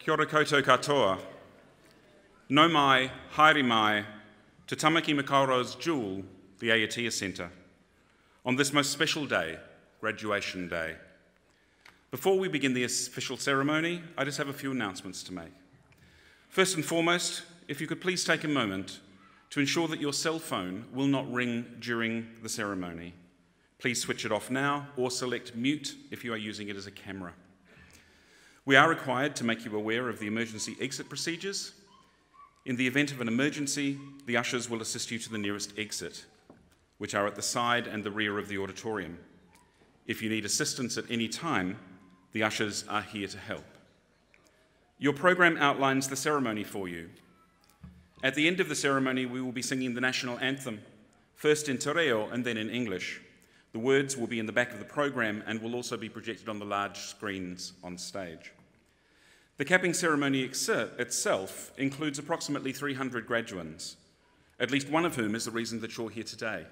Kia ora koutou katoa. No mai, haere mai, te Tamaki Makaura's jewel, the Aotea Centre, on this most special day, Graduation Day. Before we begin the official ceremony, I just have a few announcements to make. First and foremost, if you could please take a moment to ensure that your cell phone will not ring during the ceremony. Please switch it off now or select mute if you are using it as a camera. We are required to make you aware of the emergency exit procedures. In the event of an emergency, the ushers will assist you to the nearest exit, which are at the side and the rear of the auditorium. If you need assistance at any time, the ushers are here to help. Your program outlines the ceremony for you. At the end of the ceremony, we will be singing the national anthem, first in te reo and then in English. The words will be in the back of the program and will also be projected on the large screens on stage. The capping ceremony itself includes approximately 300 graduands, at least one of whom is the reason that you're here today.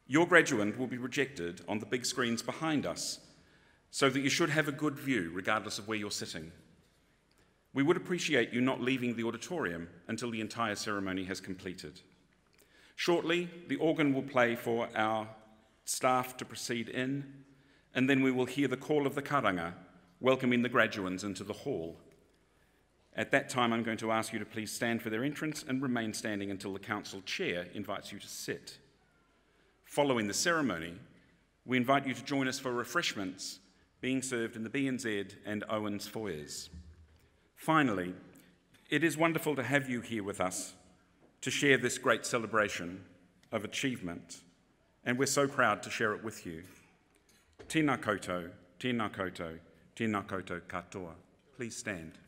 Your graduand will be projected on the big screens behind us, so that you should have a good view regardless of where you're sitting. We would appreciate you not leaving the auditorium until the entire ceremony has completed. Shortly, the organ will play for our staff to proceed in, and then we will hear the call of the karanga, welcoming the graduands into the hall. At that time, I'm going to ask you to please stand for their entrance and remain standing until the council chair invites you to sit. Following the ceremony, we invite you to join us for refreshments being served in the B&Z and Owens foyers. Finally, it is wonderful to have you here with us to share this great celebration of achievement, and we're so proud to share it with you. Tēnā koutou, tēnā koutou, tēnā koutou katoa. Please stand.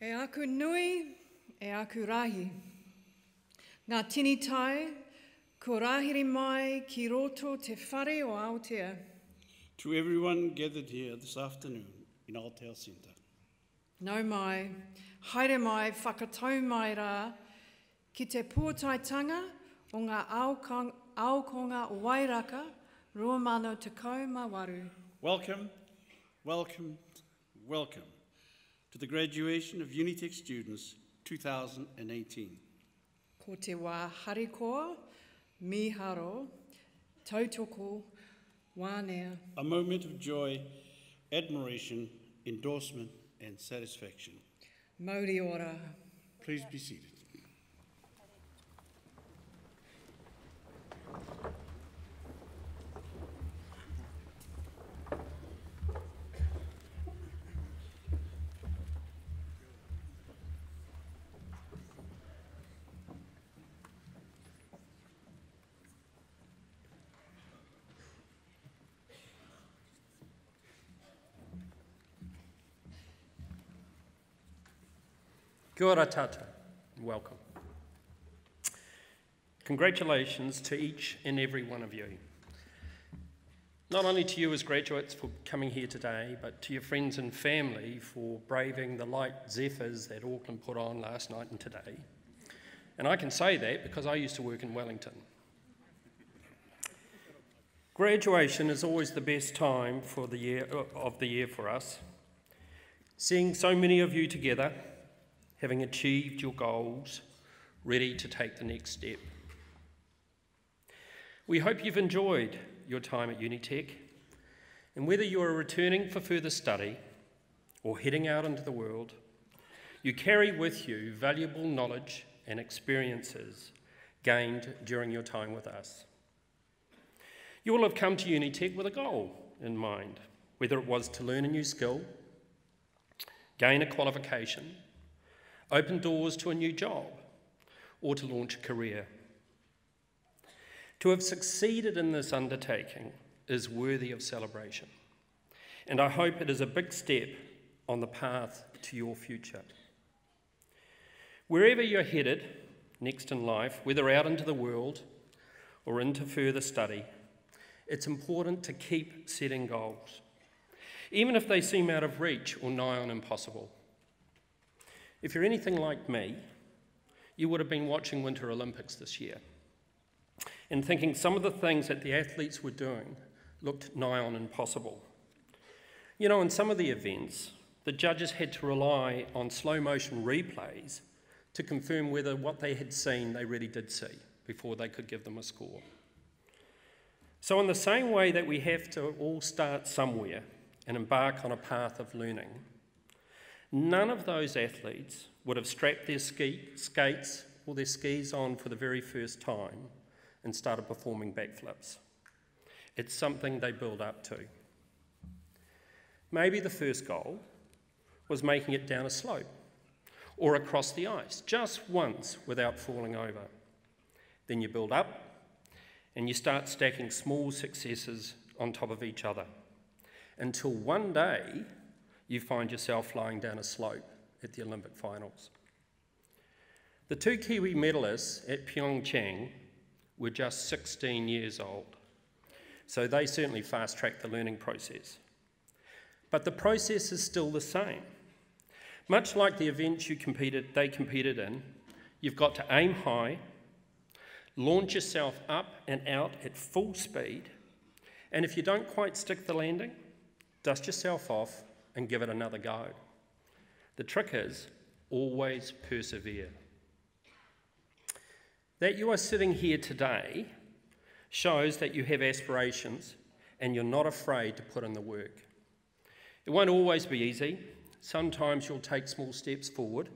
E aku nui, e aku rahi. Ngā tini tai, ko rahiri mai ki roto te whare o Aotea. To everyone gathered here this afternoon in Aotea Centre. Nau mai, haere mai, whakatau mai rā, ki te pōtaitanga o ngā aokonga o Wairaka, rua mano tekau mā waru. Welcome, welcome, welcome to the graduation of Unitec students 2018. Ko te wā harikoa, miharo, tautoko, wānea. A moment of joy, admiration, endorsement and satisfaction. Mauri ora. Please be seated. Kia ora tata, and welcome. Congratulations to each and every one of you. Not only to you as graduates for coming here today, but to your friends and family for braving the light zephyrs that Auckland put on last night and today. And I can say that because I used to work in Wellington. Graduation is always the best time for the year for us. Seeing so many of you together, having achieved your goals, ready to take the next step. We hope you've enjoyed your time at Unitec, and whether you are returning for further study or heading out into the world, you carry with you valuable knowledge and experiences gained during your time with us. You will have come to Unitec with a goal in mind, whether it was to learn a new skill, gain a qualification, open doors to a new job, or to launch a career. To have succeeded in this undertaking is worthy of celebration, and I hope it is a big step on the path to your future. Wherever you're headed next in life, whether out into the world or into further study, it's important to keep setting goals, even if they seem out of reach or nigh on impossible. If you're anything like me, you would have been watching Winter Olympics this year and thinking some of the things that the athletes were doing looked nigh on impossible. You know, in some of the events, the judges had to rely on slow motion replays to confirm whether what they had seen they really did see before they could give them a score. So in the same way that we have to all start somewhere and embark on a path of learning, none of those athletes would have strapped their skates or their skis on for the very first time and started performing backflips. It's something they build up to. Maybe the first goal was making it down a slope or across the ice, just once without falling over. Then you build up and you start stacking small successes on top of each other until one day you find yourself flying down a slope at the Olympic finals. The two Kiwi medalists at Pyeongchang were just 16 years old, so they certainly fast-tracked the learning process. But the process is still the same. Much like the events they competed in, you've got to aim high, launch yourself up and out at full speed, and if you don't quite stick the landing, dust yourself off and give it another go. The trick is always persevere. That you are sitting here today shows that you have aspirations and you're not afraid to put in the work. It won't always be easy. Sometimes you'll take small steps forward.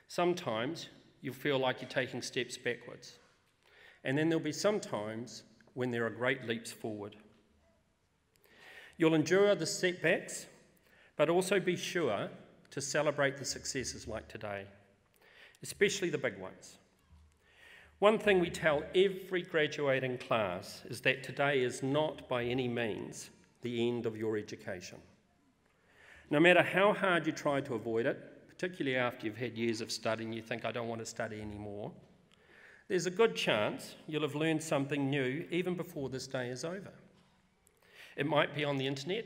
Sometimes you'll feel like you're taking steps backwards. And then there'll be some times when there are great leaps forward. You'll endure the setbacks, but also be sure to celebrate the successes like today, especially the big ones. One thing we tell every graduating class is that today is not by any means the end of your education. No matter how hard you try to avoid it, particularly after you've had years of study and you think, I don't want to study anymore, there's a good chance you'll have learned something new even before this day is over. It might be on the internet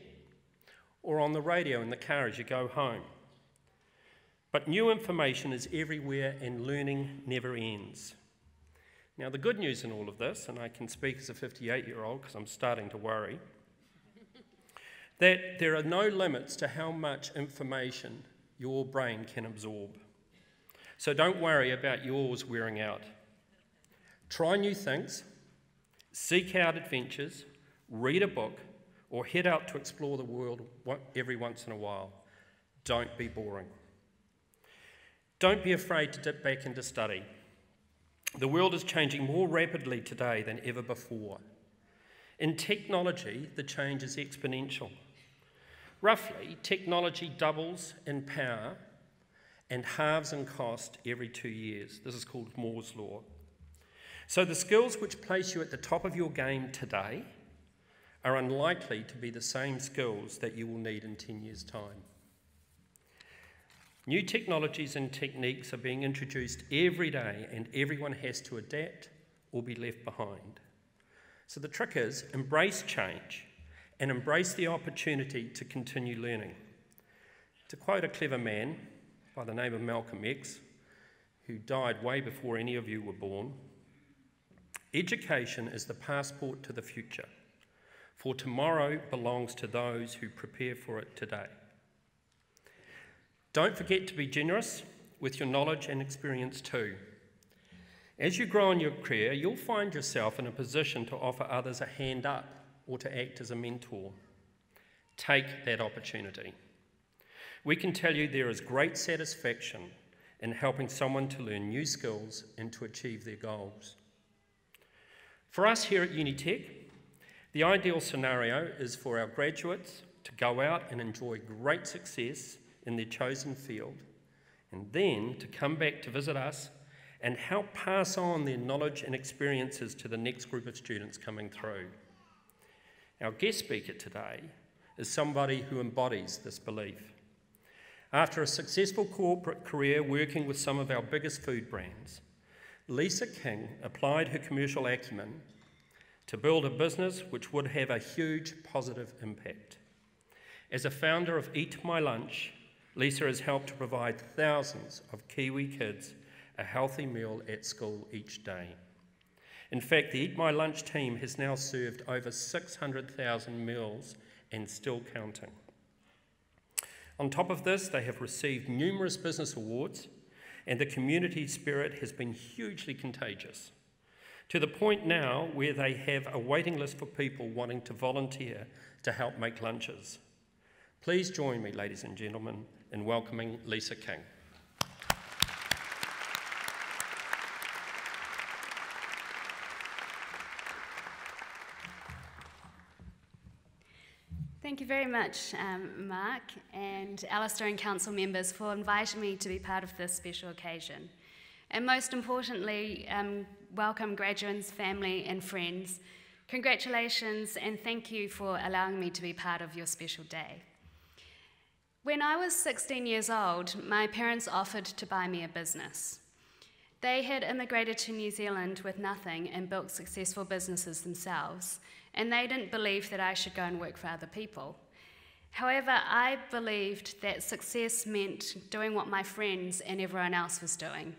or on the radio in the car as you go home. But new information is everywhere and learning never ends. Now, the good news in all of this, and I can speak as a 58-year-old because I'm starting to worry, that there are no limits to how much information your brain can absorb. So don't worry about yours wearing out. Try new things, seek out adventures, read a book, or head out to explore the world every once in a while. Don't be boring. Don't be afraid to dip back into study. The world is changing more rapidly today than ever before. In technology, the change is exponential. Roughly, technology doubles in power and halves in cost every 2 years. This is called Moore's Law. So the skills which place you at the top of your game today are unlikely to be the same skills that you will need in 10 years' time. New technologies and techniques are being introduced every day, and everyone has to adapt or be left behind. So the trick is embrace change and embrace the opportunity to continue learning. To quote a clever man by the name of Malcolm X, who died way before any of you were born, education is the passport to the future, for tomorrow belongs to those who prepare for it today. Don't forget to be generous with your knowledge and experience too. As you grow in your career, you'll find yourself in a position to offer others a hand up or to act as a mentor. Take that opportunity. We can tell you there is great satisfaction in helping someone to learn new skills and to achieve their goals. For us here at Unitec, the ideal scenario is for our graduates to go out and enjoy great success in their chosen field, and then to come back to visit us and help pass on their knowledge and experiences to the next group of students coming through. Our guest speaker today is somebody who embodies this belief. After a successful corporate career working with some of our biggest food brands, Lisa King applied her commercial acumen to build a business which would have a huge positive impact. As a founder of Eat My Lunch, Lisa has helped to provide thousands of Kiwi kids a healthy meal at school each day. In fact, the Eat My Lunch team has now served over 600,000 meals and still counting. On top of this, they have received numerous business awards, and the community spirit has been hugely contagious, to the point now where they have a waiting list for people wanting to volunteer to help make lunches. Please join me, ladies and gentlemen, in welcoming Lisa King. Thank you very much, Mark, and Alistair and council members for inviting me to be part of this special occasion. And most importantly, welcome graduates, family and friends. Congratulations and thank you for allowing me to be part of your special day. When I was 16 years old, my parents offered to buy me a business. They had immigrated to New Zealand with nothing and built successful businesses themselves, and they didn't believe that I should go and work for other people. However, I believed that success meant doing what my friends and everyone else was doing,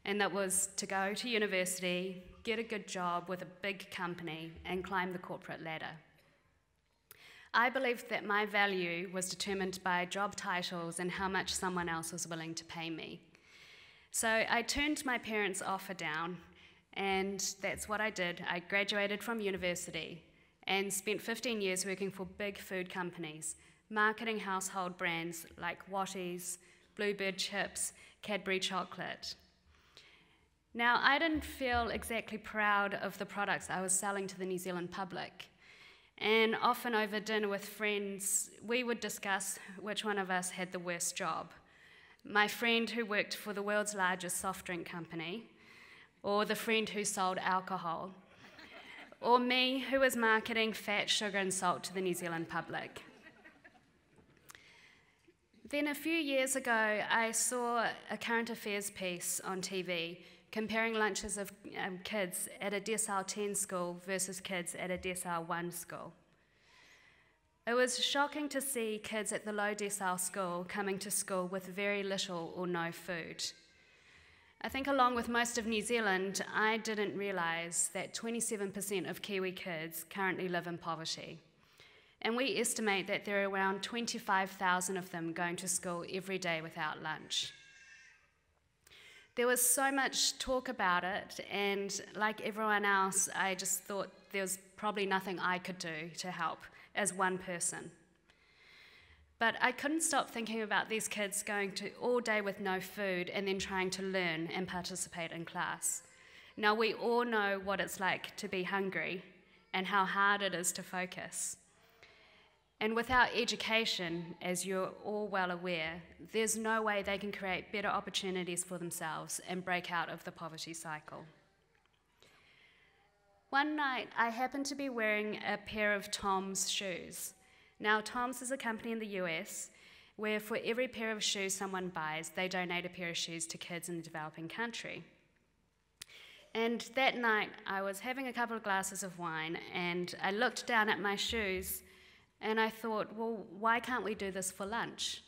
and that was to go to university, get a good job with a big company, and climb the corporate ladder. I believed that my value was determined by job titles and how much someone else was willing to pay me. So I turned my parents' offer down, and that's what I did. I graduated from university and spent 15 years working for big food companies, marketing household brands like Watties, Bluebird chips, Cadbury chocolate. Now, I didn't feel exactly proud of the products I was selling to the New Zealand public. And often over dinner with friends, we would discuss which one of us had the worst job. My friend who worked for the world's largest soft drink company, or the friend who sold alcohol, or me who was marketing fat, sugar and salt to the New Zealand public. Then a few years ago, I saw a current affairs piece on TV comparing lunches of kids at a Decile 10 school versus kids at a Decile 1 school. It was shocking to see kids at the low decile school coming to school with very little or no food. I think along with most of New Zealand, I didn't realise that 27% of Kiwi kids currently live in poverty. And we estimate that there are around 25,000 of them going to school every day without lunch. There was so much talk about it, and like everyone else, I just thought there was probably nothing I could do to help as one person. But I couldn't stop thinking about these kids going to all day with no food and then trying to learn and participate in class. Now, we all know what it's like to be hungry and how hard it is to focus. And without education, as you're all well aware, there's no way they can create better opportunities for themselves and break out of the poverty cycle. One night, I happened to be wearing a pair of Tom's shoes. Now, Tom's is a company in the US where for every pair of shoes someone buys, they donate a pair of shoes to kids in a developing country. And that night, I was having a couple of glasses of wine, and I looked down at my shoes, and I thought, well, why can't we do this for lunch?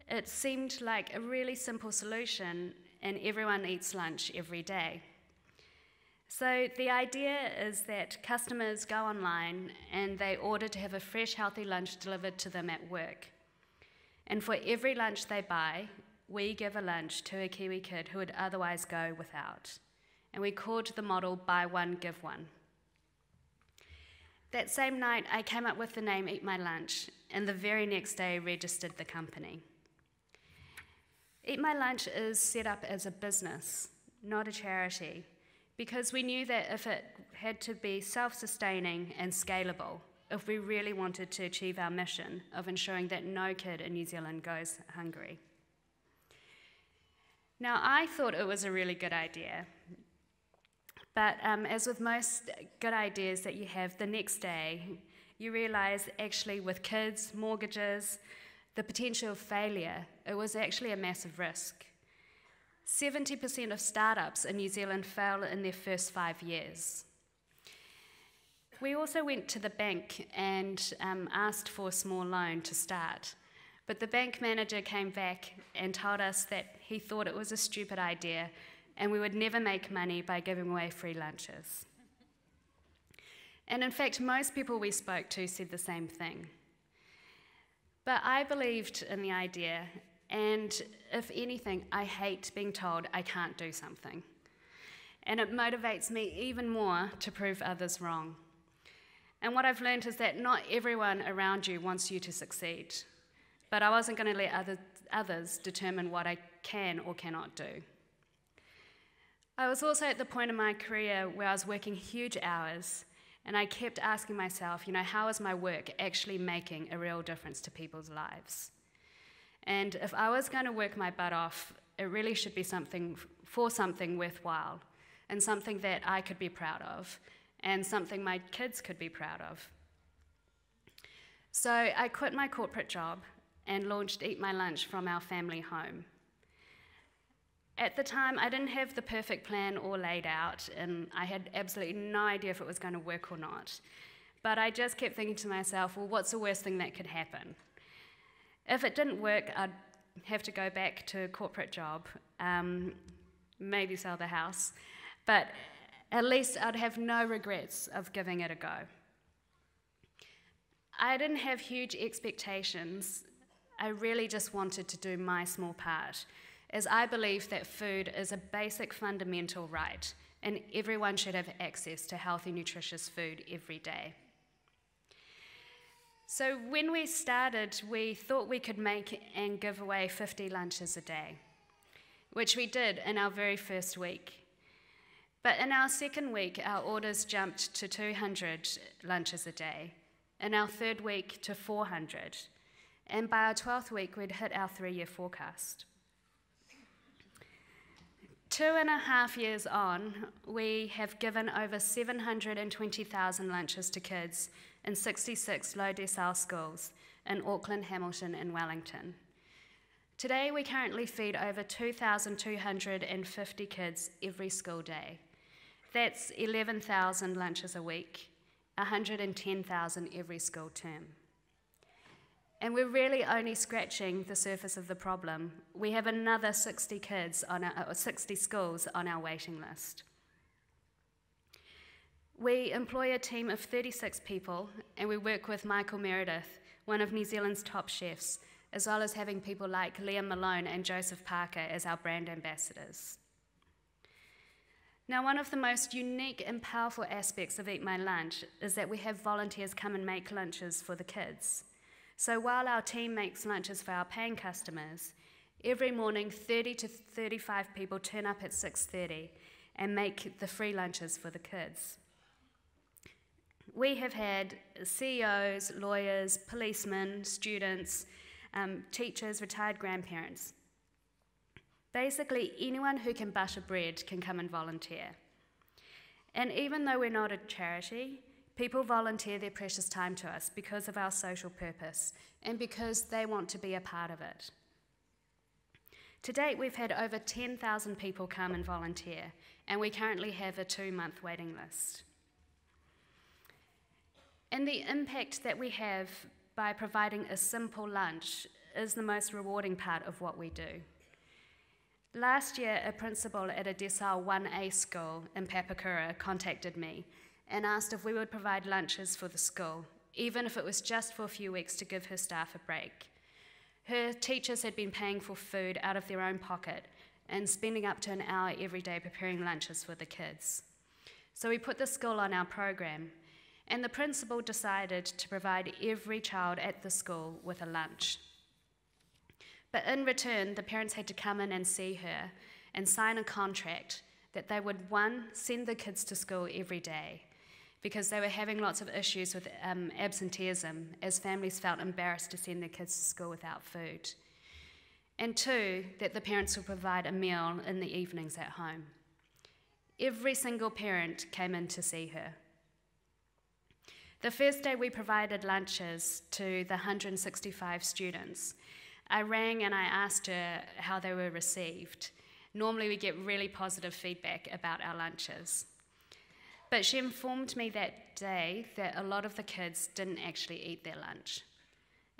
It seemed like a really simple solution, and everyone eats lunch every day. So the idea is that customers go online and they order to have a fresh, healthy lunch delivered to them at work. And for every lunch they buy, we give a lunch to a Kiwi kid who would otherwise go without. And we called the model Buy One, Give One. That same night, I came up with the name Eat My Lunch, and the very next day registered the company. Eat My Lunch is set up as a business, not a charity, because we knew that if it had to be self-sustaining and scalable, if we really wanted to achieve our mission of ensuring that no kid in New Zealand goes hungry. Now, I thought it was a really good idea. But as with most good ideas that you have, the next day, you realise actually with kids, mortgages, the potential of failure, it was actually a massive risk. 70% of startups in New Zealand fail in their first 5 years. We also went to the bank and asked for a small loan to start. But the bank manager came back and told us that he thought it was a stupid idea and we would never make money by giving away free lunches. And in fact, most people we spoke to said the same thing. But I believed in the idea, and if anything, I hate being told I can't do something. And it motivates me even more to prove others wrong. And what I've learned is that not everyone around you wants you to succeed, but I wasn't going to let others determine what I can or cannot do. I was also at the point in my career where I was working huge hours, and I kept asking myself, how is my work actually making a real difference to people's lives? And if I was going to work my butt off, it really should be something worthwhile, and something that I could be proud of, and something my kids could be proud of. So I quit my corporate job and launched Eat My Lunch from our family home. At the time, I didn't have the perfect plan all laid out, and I had absolutely no idea if it was going to work or not. But I just kept thinking to myself, well, what's the worst thing that could happen? If it didn't work, I'd have to go back to a corporate job, maybe sell the house, but at least I'd have no regrets of giving it a go. I didn't have huge expectations. I really just wanted to do my small part, as I believe that food is a basic fundamental right, and everyone should have access to healthy, nutritious food every day. So when we started, we thought we could make and give away 50 lunches a day, which we did in our very first week. But in our second week, our orders jumped to 200 lunches a day, in our third week to 400, and by our 12th week, we'd hit our 3-year forecast. 2.5 years on, we have given over 720,000 lunches to kids in 66 low decile schools in Auckland, Hamilton, and Wellington. Today, we currently feed over 2,250 kids every school day. That's 11,000 lunches a week, 110,000 every school term. And we're really only scratching the surface of the problem. We have another 60 schools on our waiting list. We employ a team of 36 people, and we work with Michael Meredith, one of New Zealand's top chefs, as well as having people like Liam Malone and Joseph Parker as our brand ambassadors. Now, one of the most unique and powerful aspects of Eat My Lunch is that we have volunteers come and make lunches for the kids. So while our team makes lunches for our paying customers, every morning 30 to 35 people turn up at 6:30 and make the free lunches for the kids. We have had CEOs, lawyers, policemen, students, teachers, retired grandparents. Basically, anyone who can butter bread can come and volunteer. And even though we're not a charity, people volunteer their precious time to us because of our social purpose and because they want to be a part of it. To date, we've had over 10,000 people come and volunteer, and we currently have a 2-month waiting list. And the impact that we have by providing a simple lunch is the most rewarding part of what we do. Last year, a principal at a Decile 1A school in Papakura contacted me and asked if we would provide lunches for the school, even if it was just for a few weeks to give her staff a break. Her teachers had been paying for food out of their own pocket and spending up to an hour every day preparing lunches for the kids. So we put the school on our program, and the principal decided to provide every child at the school with a lunch. But in return, the parents had to come in and see her and sign a contract that they would, 1, send the kids to school every day because they were having lots of issues with absenteeism as families felt embarrassed to send their kids to school without food. And 2, that the parents would provide a meal in the evenings at home. Every single parent came in to see her. The first day we provided lunches to the 165 students, I rang and I asked her how they were received. Normally we get really positive feedback about our lunches. But she informed me that day that a lot of the kids didn't actually eat their lunch.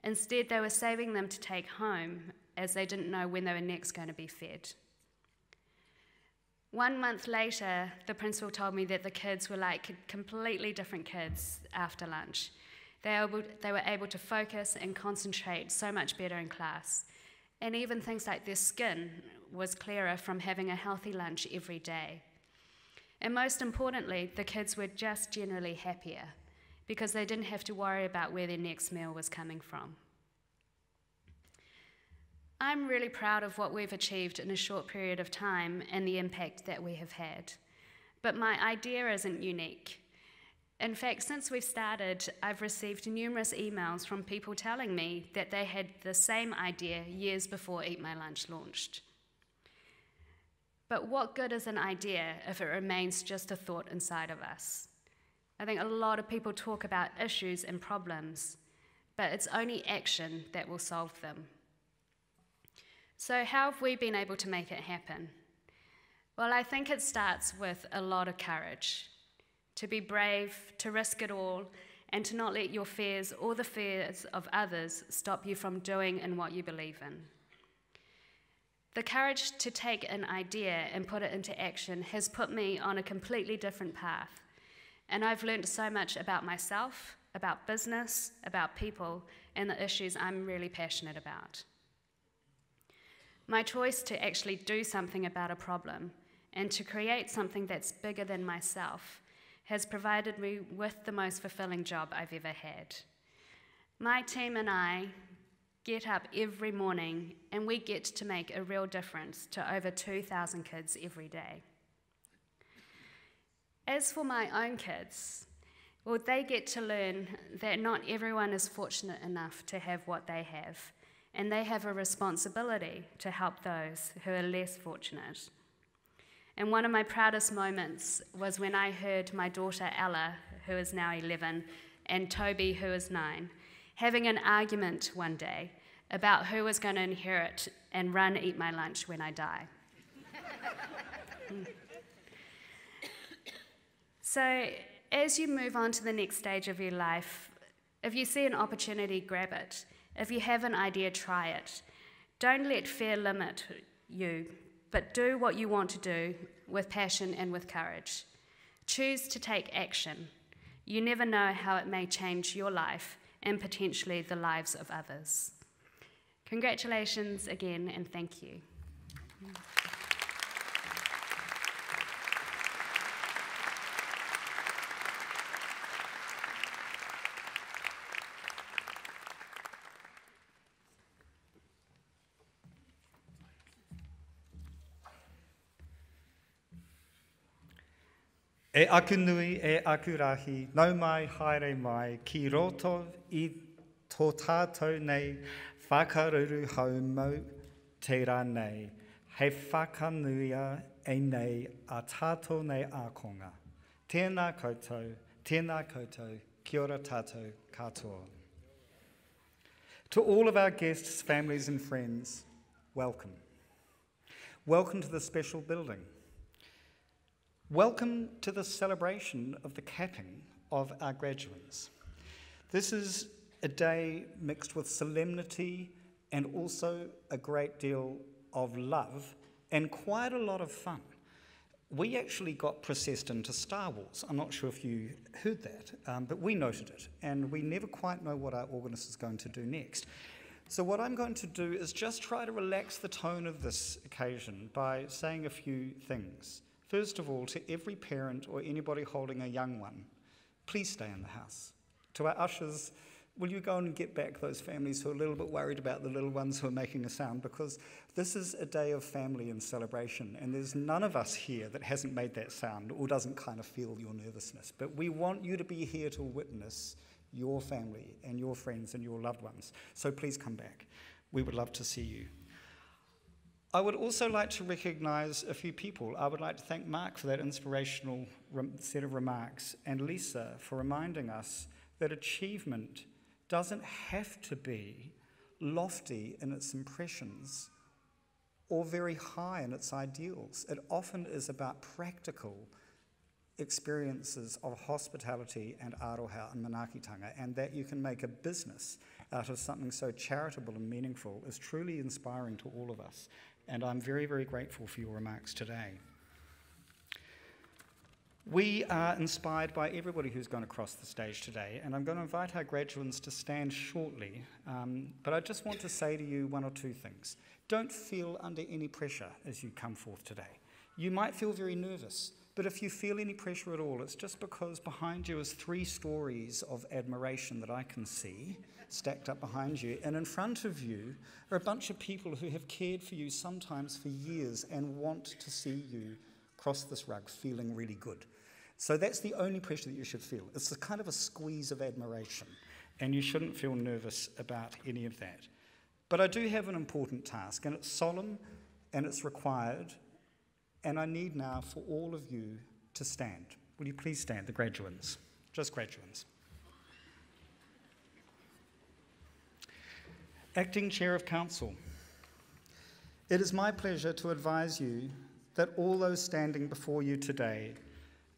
Instead, they were saving them to take home as they didn't know when they were next going to be fed. 1 month later, the principal told me that the kids were like completely different kids after lunch. They were able to focus and concentrate so much better in class. And even things like their skin was clearer from having a healthy lunch every day. And most importantly, the kids were just generally happier because they didn't have to worry about where their next meal was coming from. I'm really proud of what we've achieved in a short period of time and the impact that we have had. But my idea isn't unique. In fact, since we've started, I've received numerous emails from people telling me that they had the same idea years before Eat My Lunch launched. But what good is an idea if it remains just a thought inside of us? I think a lot of people talk about issues and problems, but it's only action that will solve them. So how have we been able to make it happen? Well, I think it starts with a lot of courage. To be brave, to risk it all, and to not let your fears or the fears of others stop you from doing in what you believe in. The courage to take an idea and put it into action has put me on a completely different path. And I've learned so much about myself, about business, about people, and the issues I'm really passionate about. My choice to actually do something about a problem and to create something that's bigger than myself has provided me with the most fulfilling job I've ever had. My team and I get up every morning and we get to make a real difference to over 2,000 kids every day. As for my own kids, well, they get to learn that not everyone is fortunate enough to have what they have, and they have a responsibility to help those who are less fortunate. And one of my proudest moments was when I heard my daughter Ella, who is now 11, and Toby, who is 9, having an argument one day about who was going to inherit and run eat my lunch when I die. So as you move on to the next stage of your life, if you see an opportunity, grab it. If you have an idea, try it. Don't let fear limit you, but do what you want to do with passion and with courage. Choose to take action. You never know how it may change your life and potentially the lives of others. Congratulations again, and thank you. E aku nui, e aku rahi, nau mai, haere mai, ki roto I tō tātou nei, whakaruru haumau te rā nei, hei whakanuia e nei a tātou nei ākonga. Tēnā koutou, kia ora tātou katoa. To all of our guests, families and friends, welcome. Welcome to the special building. Welcome to the celebration of the capping of our graduates. This is a day mixed with solemnity and also a great deal of love and quite a lot of fun. We actually got processed into Star Wars. I'm not sure if you heard that, but we noted it, and we never quite know what our organist is going to do next. So what I'm going to do is just try to relax the tone of this occasion by saying a few things. First of all, to every parent or anybody holding a young one, please stay in the house. To our ushers, will you go and get back those families who are a little bit worried about the little ones who are making a sound, because this is a day of family and celebration, and there's none of us here that hasn't made that sound or doesn't kind of feel your nervousness. But we want you to be here to witness your family and your friends and your loved ones. So please come back. We would love to see you. I would also like to recognise a few people. I would like to thank Mark for that inspirational set of remarks, and Lisa for reminding us that achievement doesn't have to be lofty in its impressions or very high in its ideals. It often is about practical experiences of hospitality and aroha and manaakitanga, and that you can make a business out of something so charitable and meaningful is truly inspiring to all of us. And I'm very, very grateful for your remarks today. We are inspired by everybody who's gone across the stage today, and I'm going to invite our graduates to stand shortly, but I just want to say to you one or two things. Don't feel under any pressure as you come forth today. You might feel very nervous, but if you feel any pressure at all, it's just because behind you is 3 stories of admiration that I can see stacked up behind you, and in front of you are a bunch of people who have cared for you sometimes for years and want to see you cross this rug feeling really good. So that's the only pressure that you should feel. It's a kind of a squeeze of admiration, and you shouldn't feel nervous about any of that. But I do have an important task, and it's solemn and it's required, and I need now for all of you to stand. Will you please stand, the graduates? Just graduates. Acting Chair of Council, it is my pleasure to advise you that all those standing before you today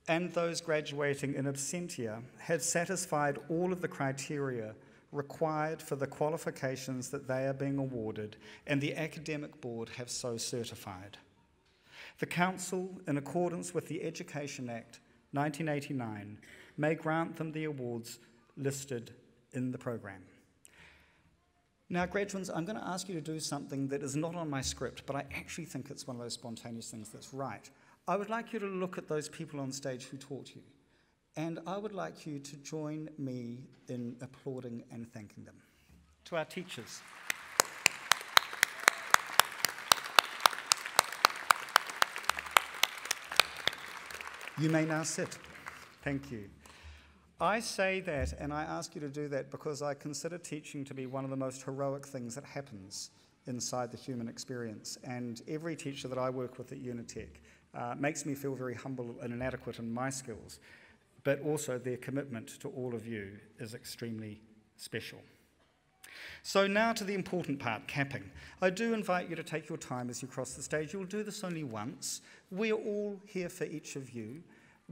and those graduating in absentia have satisfied all of the criteria required for the qualifications that they are being awarded, and the Academic Board have so certified. The Council, in accordance with the Education Act 1989, may grant them the awards listed in the programme. Now, graduates, I'm going to ask you to do something that is not on my script, but I actually think it's one of those spontaneous things that's right. I would like you to look at those people on stage who taught you, and I would like you to join me in applauding and thanking them. To our teachers. You may now sit. Thank you. I say that, and I ask you to do that, because I consider teaching to be one of the most heroic things that happens inside the human experience. And every teacher that I work with at Unitec makes me feel very humble and inadequate in my skills, but also their commitment to all of you is extremely special. So now to the important part, capping. I do invite you to take your time as you cross the stage. You'll do this only once. We're all here for each of you.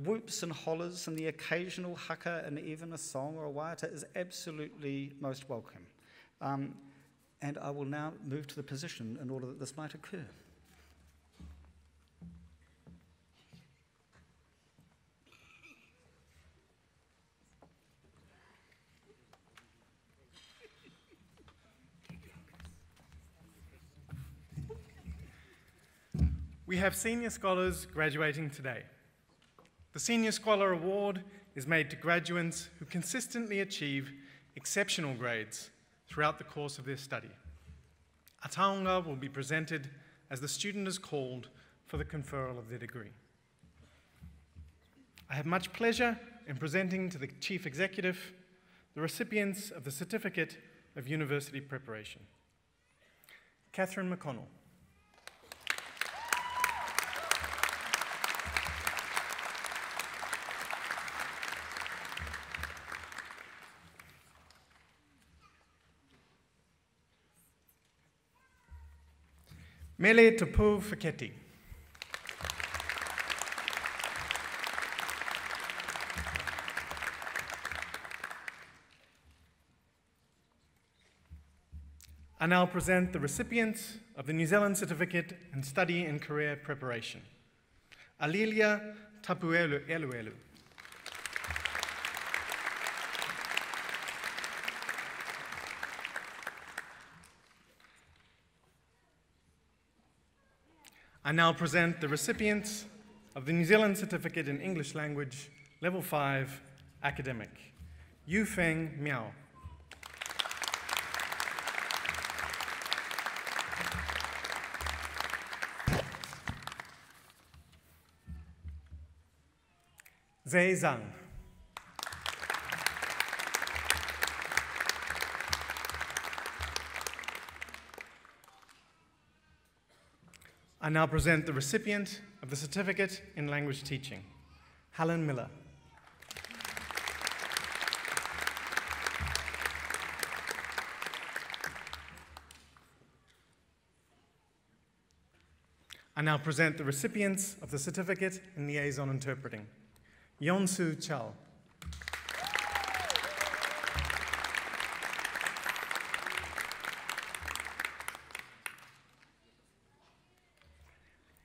Whoops and hollers and the occasional haka and even a song or a waiata is absolutely most welcome. And I will now move to the position in order that this might occur. We have senior scholars graduating today. The Senior Scholar Award is made to graduates who consistently achieve exceptional grades throughout the course of their study. A taonga will be presented as the student is called for the conferral of their degree. I have much pleasure in presenting to the Chief Executive the recipients of the Certificate of University Preparation. Catherine McConnell. Mele Tapu Fiketi. I now present the recipients of the New Zealand Certificate in Study and Career Preparation. Alilia Tapuelu Eluelu. I now present the recipients of the New Zealand Certificate in English Language, Level 5, Academic. Yu Feng Miao. Zhe Zhang. I now present the recipient of the Certificate in Language Teaching, Helen Miller. I now present the recipients of the Certificate in Liaison Interpreting, Yonsu Chao.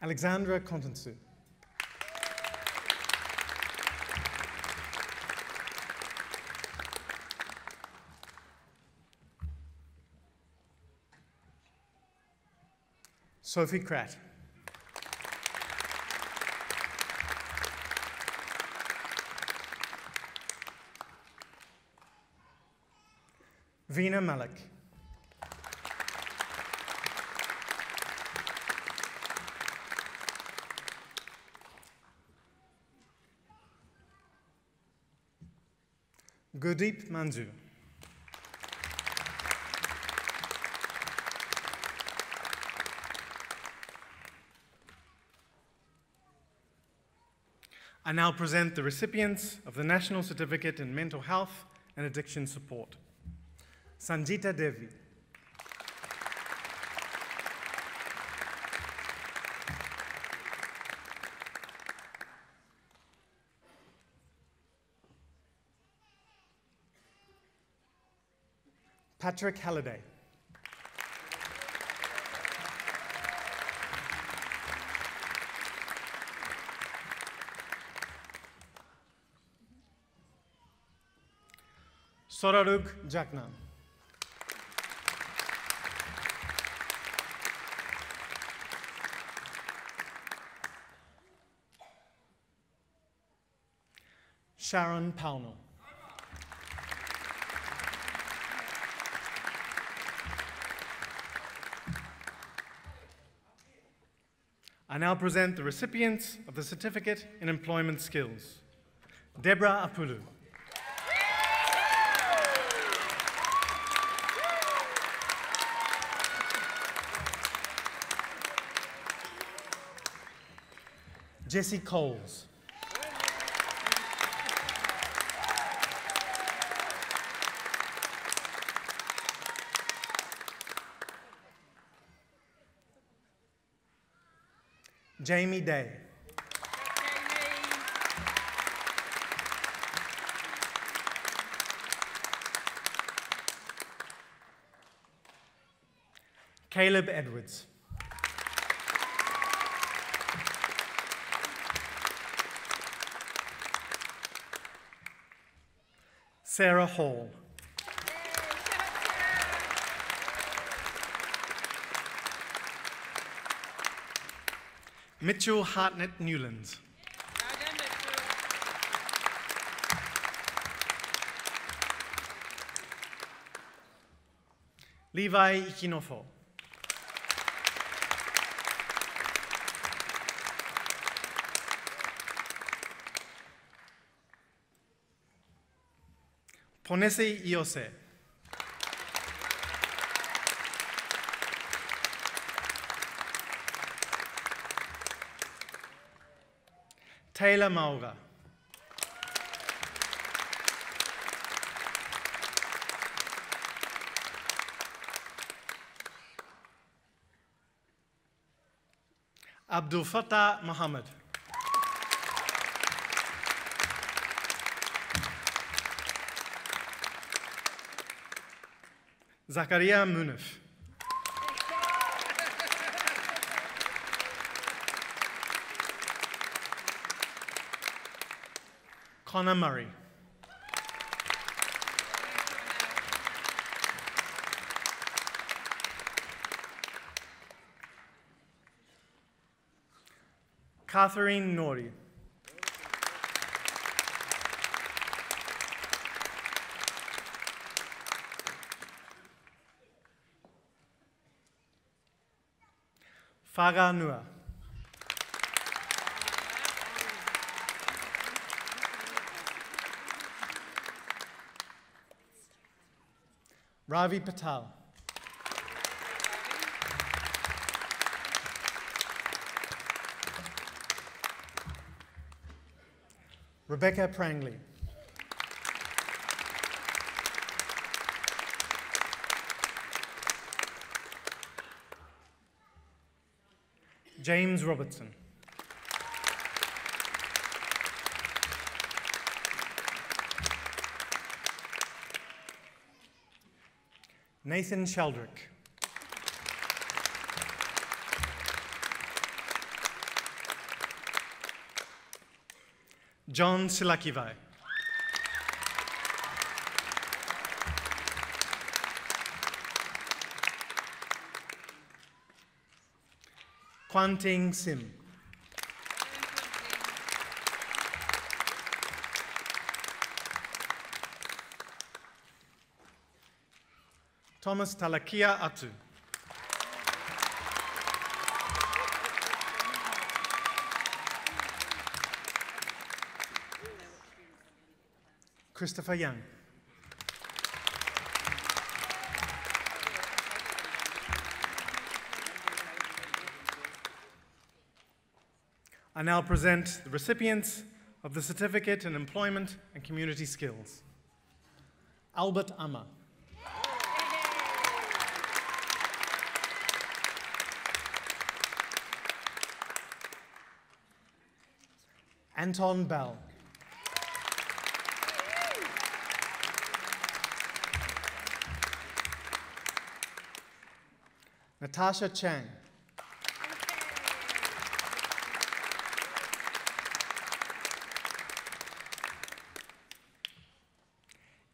Alexandra Contensu. Sophie Kratt. Veena Malik. Gurdeep Manju. I now present the recipients of the National Certificate in Mental Health and Addiction Support. Sanjita Devi. Patrick Halliday. Sorarug Jaknan. Sharon Pownell. I now present the recipients of the Certificate in Employment Skills. Deborah Apulu. Jessie Coles. Jamie Day. Caleb Edwards. Sarah Hall. Mitchell Hartnett Newlands. Levi Ikinofo. Ponese Iose. Taylor Mauga. Abdul Fattah Muhammad. Zakaria Munif. Connor Murray. Catherine Nori. Faga Nua. Ravi Patel. Rebecca Prangley. James Robertson. Nathan Sheldrick. John Silakivai. Kwanting Sim. Thomas Talakia Atu. Christopher Young. I now present the recipients of the Certificate in Employment and Community Skills. Albert Amma. Anton Bell. Natasha Chang.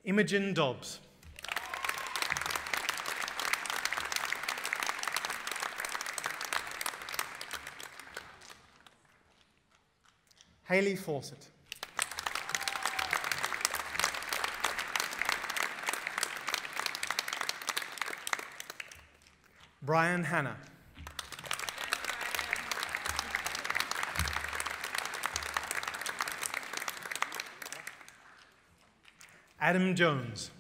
Imogen Dobbs. Hayley Fawcett. Brian Hanna. Adam Jones.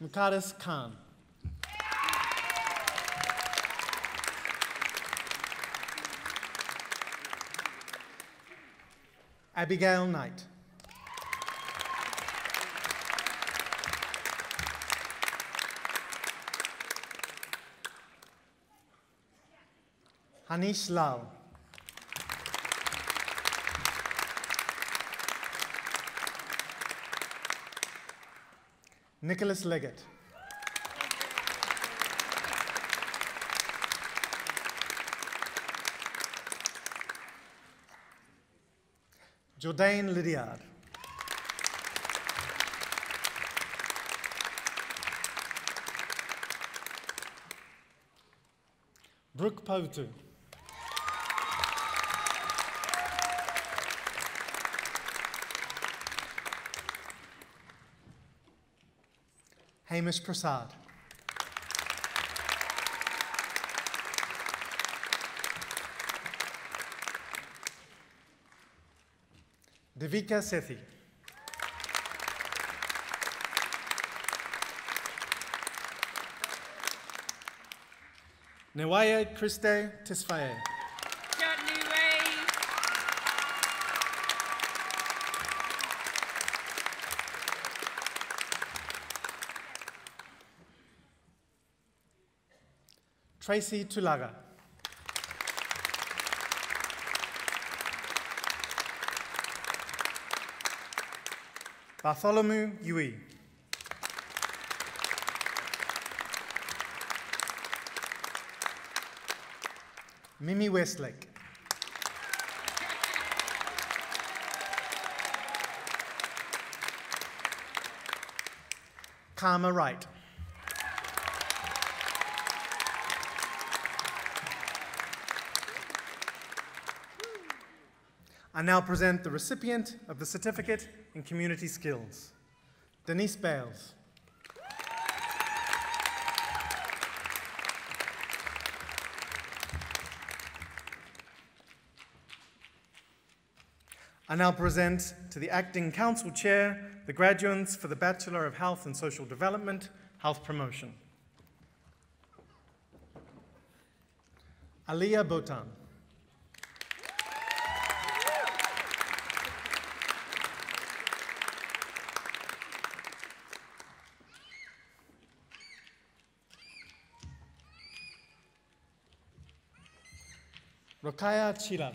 Muqaddis Khan. Abigail Knight. Hanish Lal. Nicholas Leggett. Jordan Lydiard. Brooke Pautu. Hamish Prasad. Devika Sethi. Newaye Christe Tisfaye. Tracy Tulaga. Bartholomew Yui. Mimi Westlake. Karma Wright. I now present the recipient of the Certificate in Community Skills, Denise Bales. I now present to the Acting Council Chair the graduates for the Bachelor of Health and Social Development, Health Promotion. Aliyah Botan. Rokaya Chilan.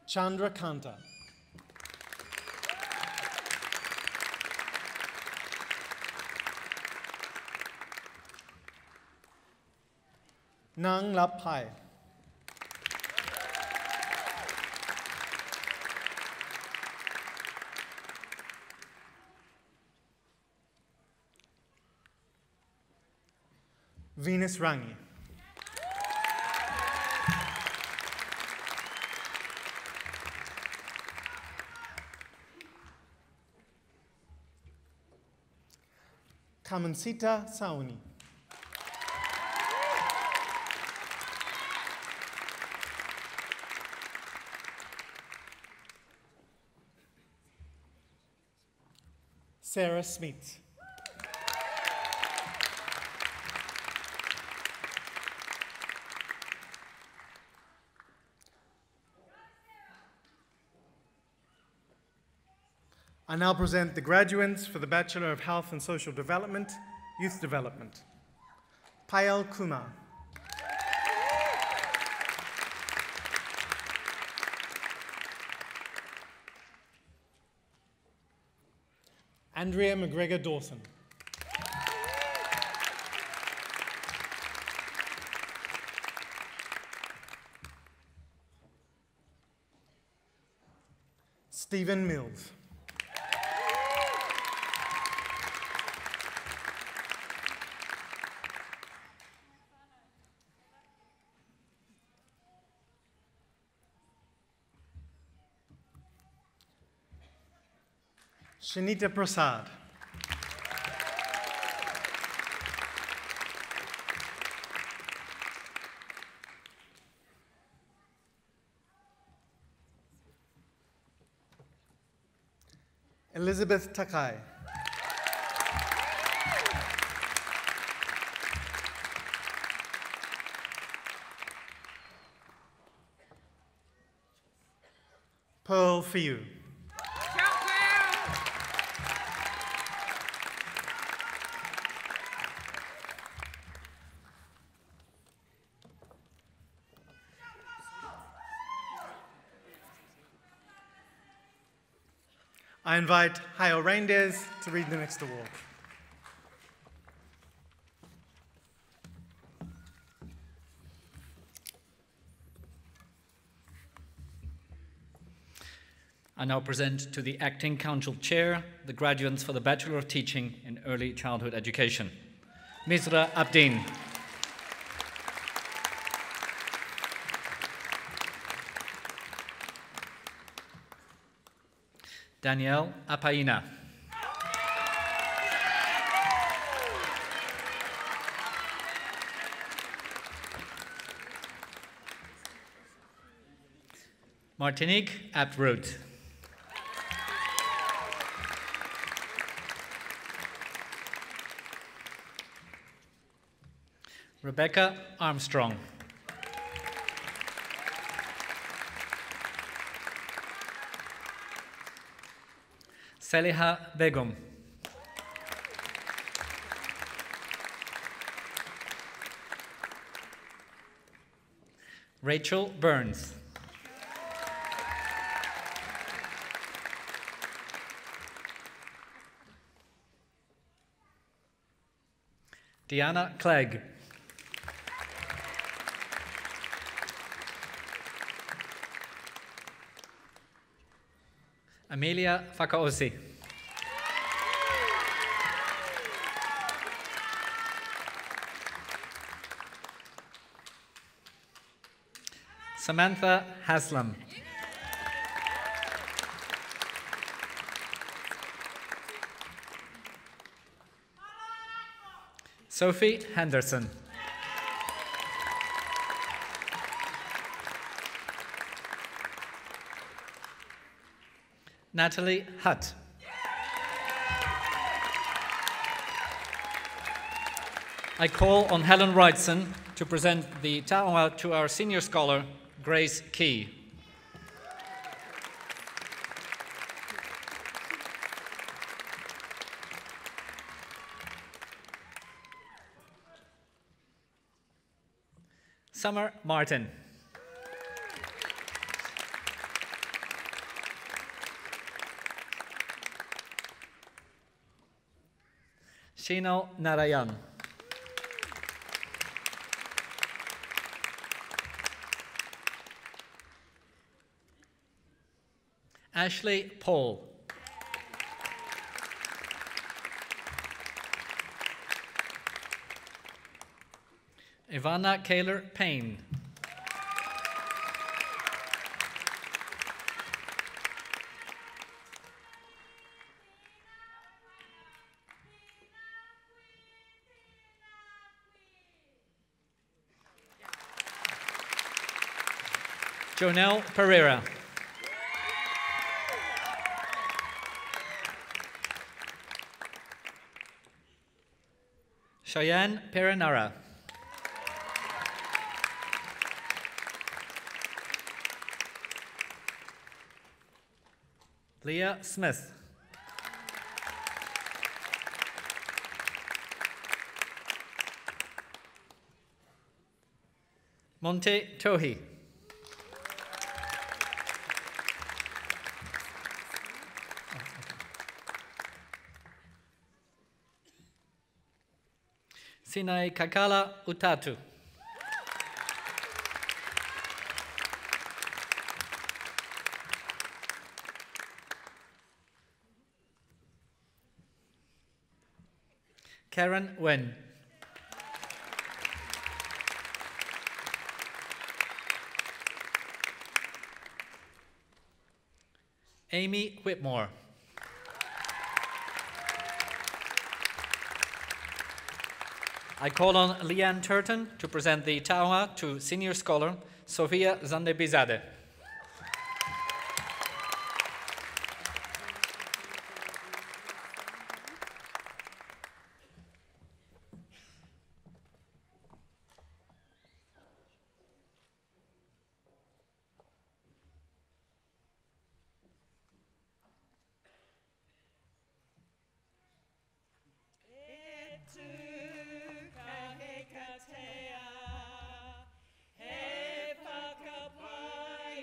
Chandra Kanta. Nang Lap Pai. Venus Rangi. Kamansita Sauni. Sarah Smith. I now present the graduates for the Bachelor of Health and Social Development, Youth Development. Payal Kumar. Andrea McGregor Dawson. Stephen Mills. Shanita Prasad. Elizabeth Takai. Pearl Fiu. I invite Hail Reindeers to read the next award. I now present to the Acting Council Chair the graduates for the Bachelor of Teaching in Early Childhood Education. Misra Abdin. Danielle Apaina. Martinique Aproot. Rebecca Armstrong. Saliha Begum. Rachel Burns. Deanna Clegg. Amelia Fakaosi. Samantha Haslam. Sophie Henderson. Natalie Hutt. I call on Helen Wrightson to present the taonga to our senior scholar, Grace Key. Summer Martin. Shino Narayan. Ashley Paul. Ivana Kaler Payne. Jonelle Pereira. Cheyenne Perenara. Leah Smith. Monte Tohi. Sinai Kakala Utatu. Karen Wen. Amy Whitmore. I call on Leanne Turton to present the taonga to senior scholar Sofia Zandebizade. He whakapai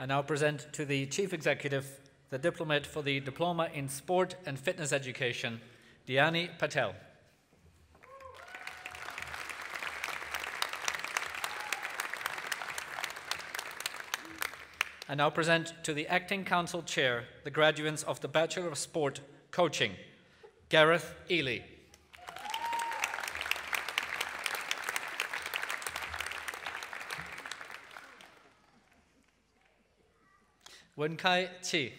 I now present to the Chief Executive the Diplomat for the Diploma in Sport and Fitness Education, Diani Patel. I now present to the Acting Council Chair the graduates of the Bachelor of Sport Coaching, Gareth Ely. Wenkai Chi.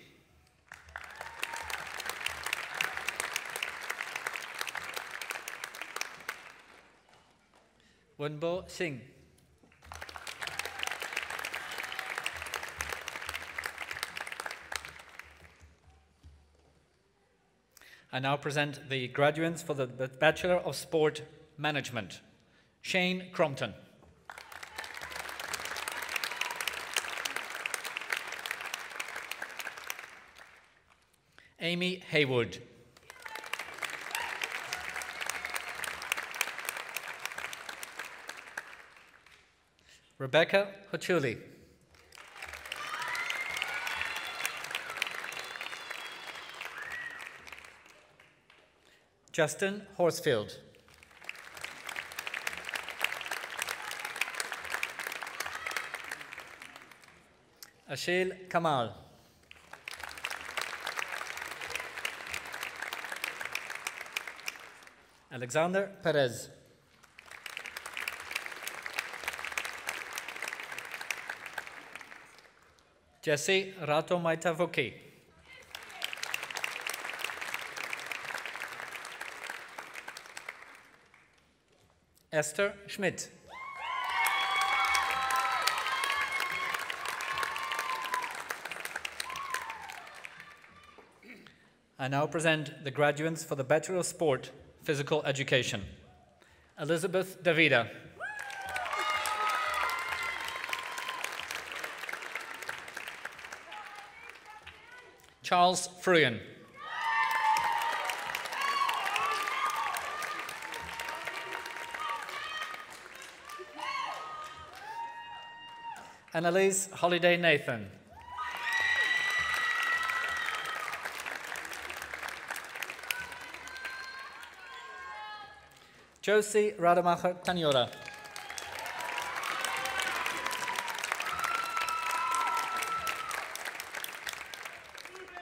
Wenbo Singh. I now present the graduates for the Bachelor of Sport Management, Shane Crompton. Amy Haywood. Rebecca Hochuli. Justin Horsfield. Ashil Kamal. Alexander Perez. Jesse Ratomaitavoki. Esther Schmidt. I now present the graduates for the Bachelor of Sport Physical Education. Elizabeth Davida. Charles Fruin. Annalise Holiday Nathan. Josie Rademacher Tanyora.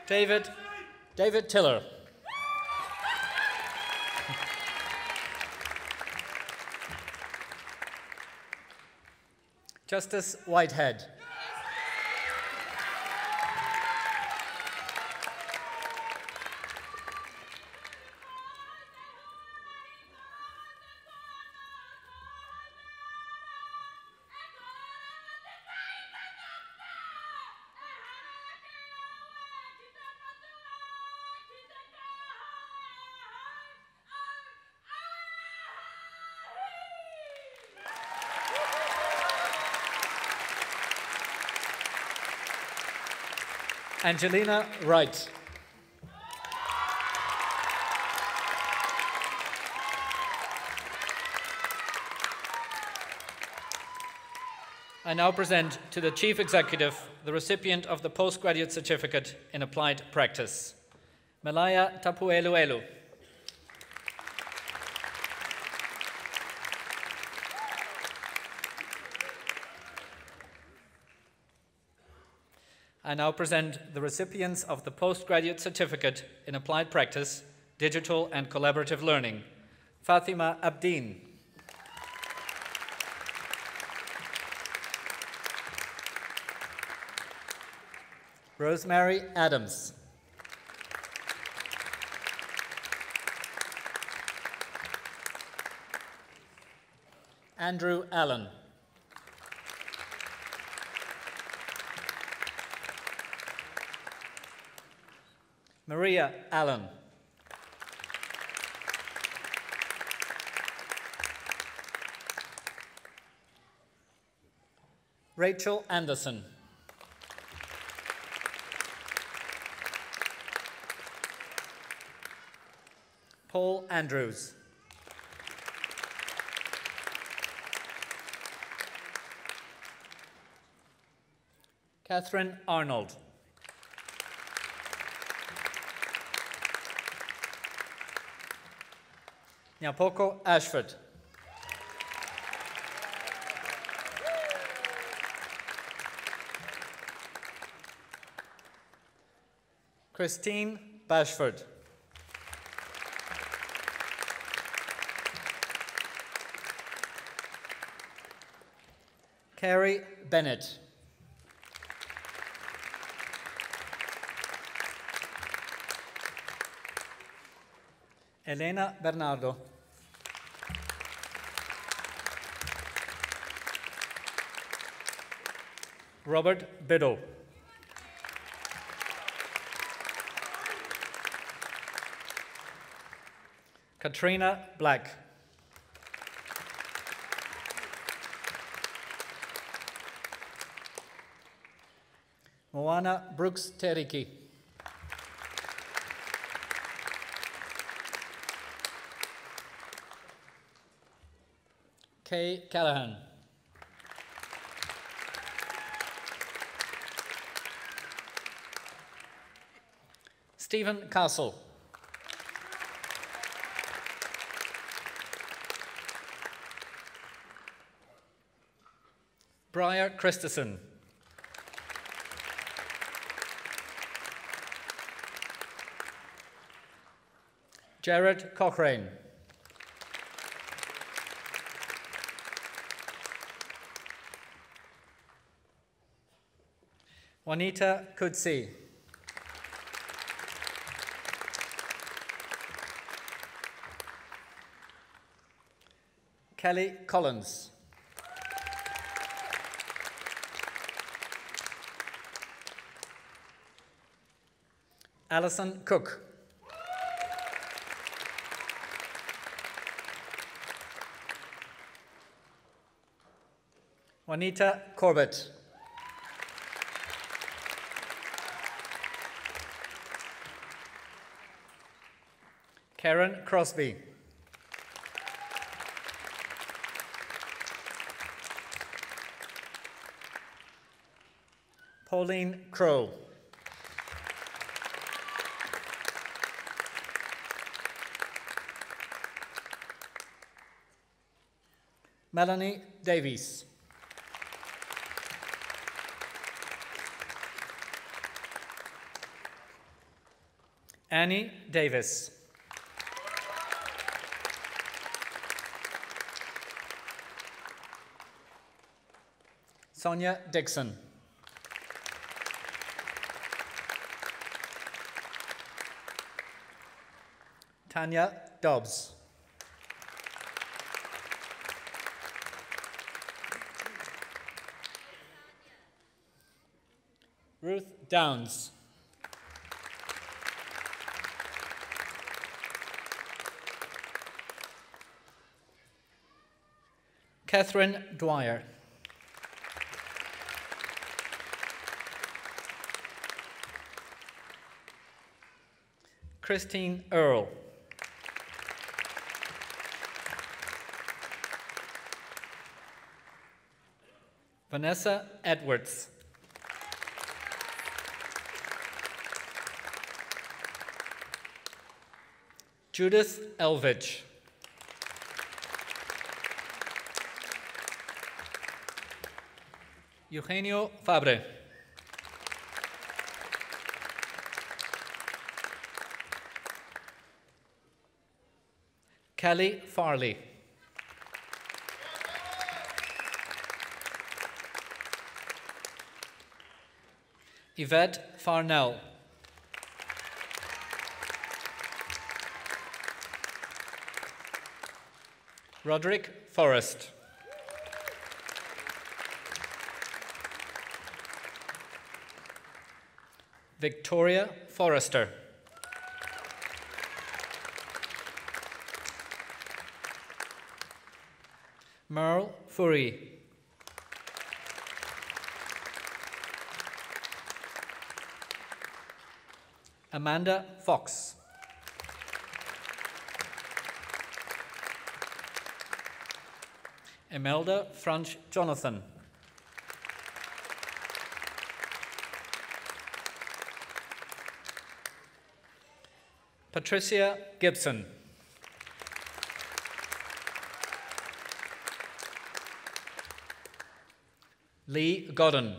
David Tiller. Justice Whitehead. Angelina Wright. I now present to the Chief Executive the recipient of the Postgraduate Certificate in Applied Practice, Malaya Tapueluelu. I now present the recipients of the Postgraduate Certificate in Applied Practice, Digital and Collaborative Learning, Fatima Abdeen. Rosemary Adams. Andrew Allen. Maria Allen. Rachel Anderson. Paul Andrews. Catherine Arnold. Nyapoko Ashford. Christine Bashford. Carrie Bennett. Elena Bernardo. Robert Biddle. Katrina Black. Moana Brooks Teriki. Kay Callahan. Stephen Castle. Briar Christensen. Jared Cochrane. Juanita Kudsi. Kelly Collins. Alison Cook. Juanita Corbett. Karen Crosby. Pauline Crow. Melanie Davies. Annie Davis. Sonia Dixon. Tanya Dobbs. Ruth Downs. Catherine Dwyer. Christine Earle. Vanessa Edwards. Judith Elvidge. Eugenio Fabre. Kelly Farley. Yvette Farnell. Roderick Forrest. Victoria Forrester. Merle Furry. Amanda Fox. Imelda Franch Jonathan. Patricia Gibson. Lee Godden.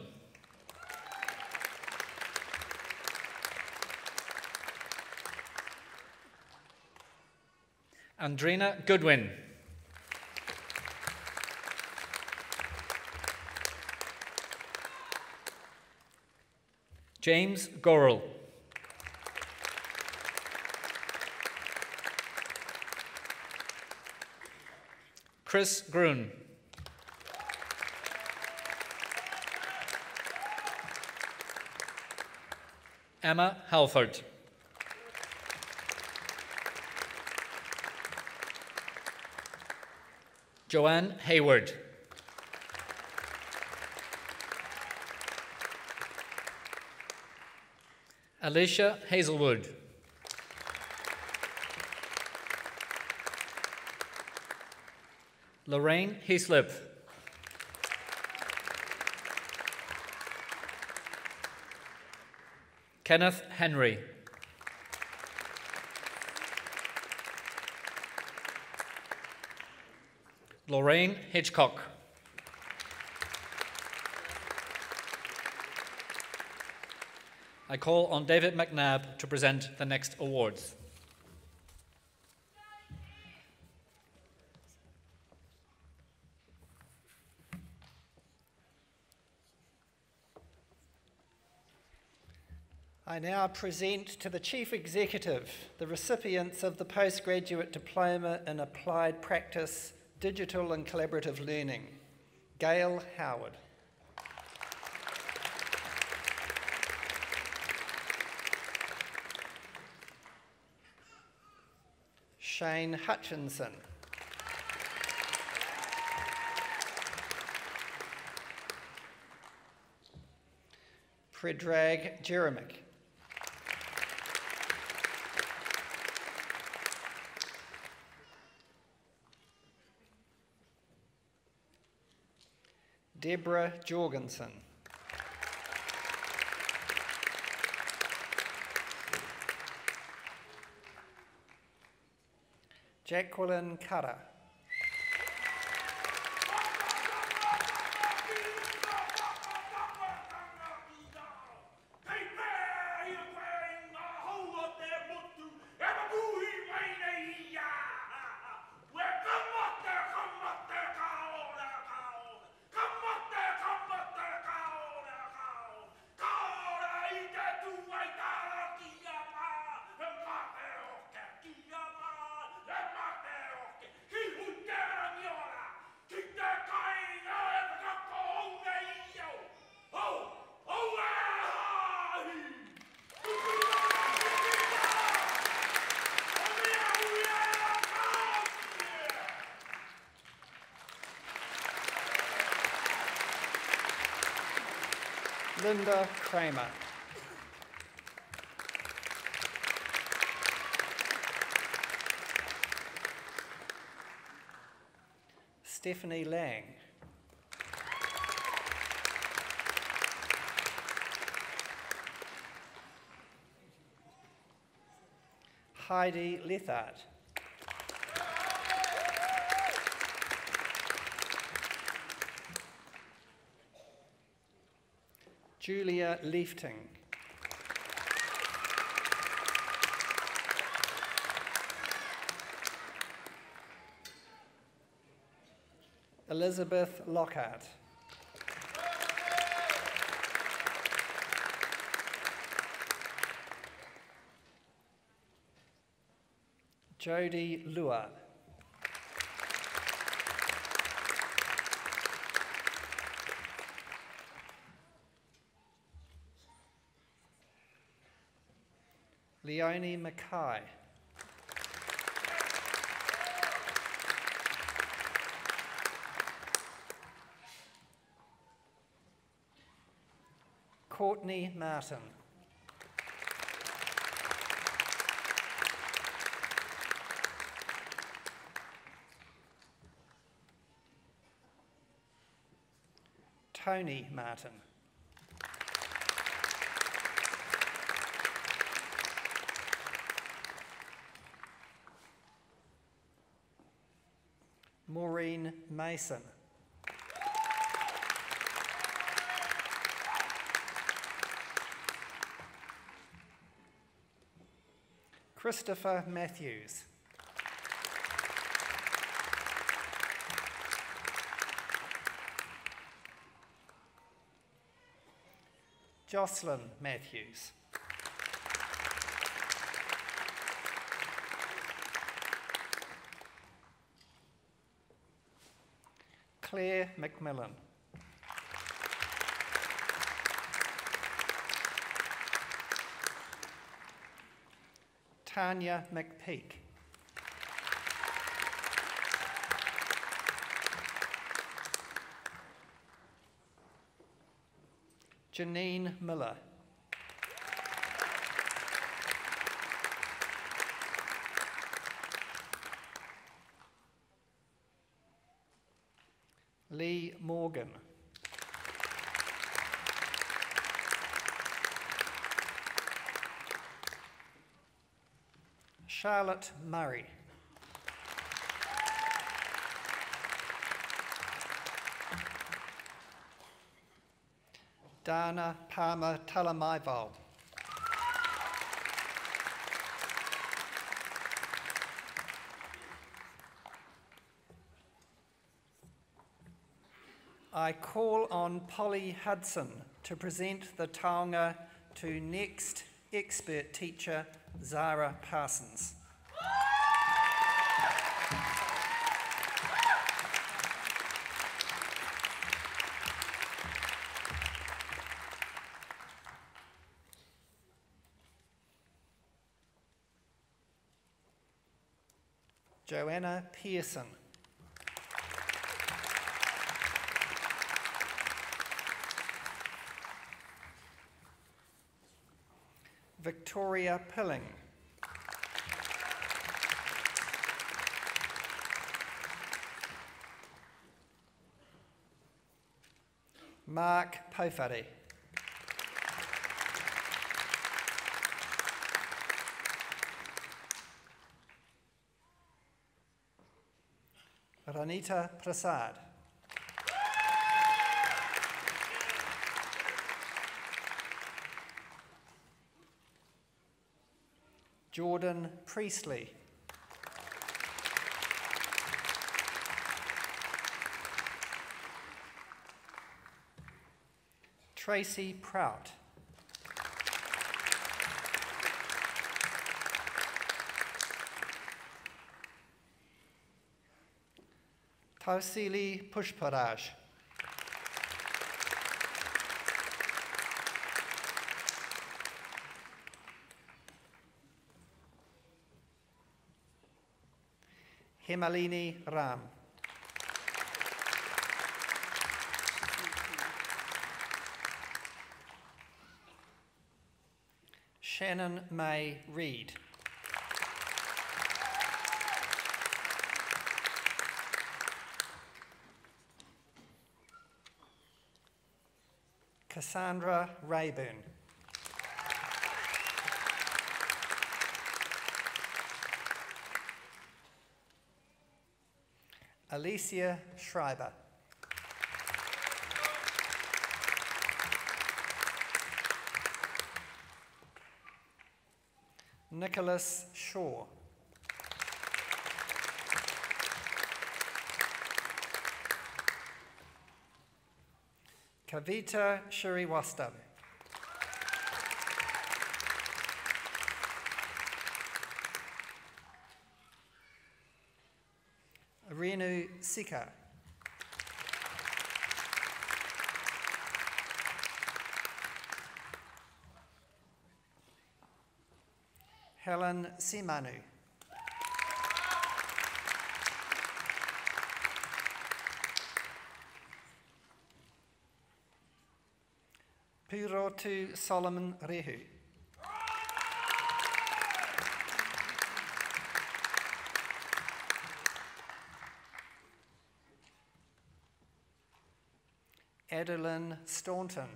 Andrina Goodwin. James Gorrell. Chris Grun. Emma Halford. Joanne Hayward. Alicia Hazelwood. Lorraine Heaslip. Kenneth Henry. Lorraine Hitchcock. I call on David McNabb to present the next awards. I now present to the Chief Executive the recipients of the Postgraduate Diploma in Applied Practice, Digital and Collaborative Learning. Gail Howard. Shane Hutchinson. Predrag Jeremic. Deborah Jorgensen. Jacqueline Cutter. Linda Kramer. Stephanie Lang. Heidi Lethart. Julia Leafting. Elizabeth Lockhart. Jodie Lua. Leonie Mackay. Courtney Martin. Tony Martin. Maureen Mason. Christopher Matthews. Jocelyn Matthews. Claire McMillan. Tanya McPeak. Janine Miller. Lee Morgan. Charlotte Murray. Dana Palmer Talamaival. I call on Polly Hudson to present the taonga to next expert teacher Zara Parsons. Joanna Pearson. Victoria Pilling. Mark Pofari. Ranita Prasad. Jordan Priestley. Tracy Prout. Tausili Pushparaj. Himalini Ram. Shannon May Reid. Cassandra Rayburn. Alicia Schreiber. Nicholas Shaw. Kavita Shrivastava. Renu Sika. Helen Simanu. Purotu Solomon Rehu. Adeline Staunton.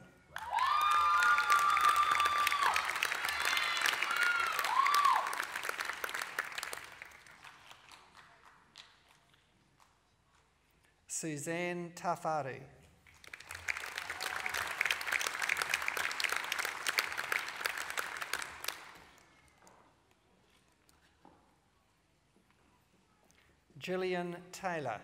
Suzanne Tafaru. Gillian Taylor.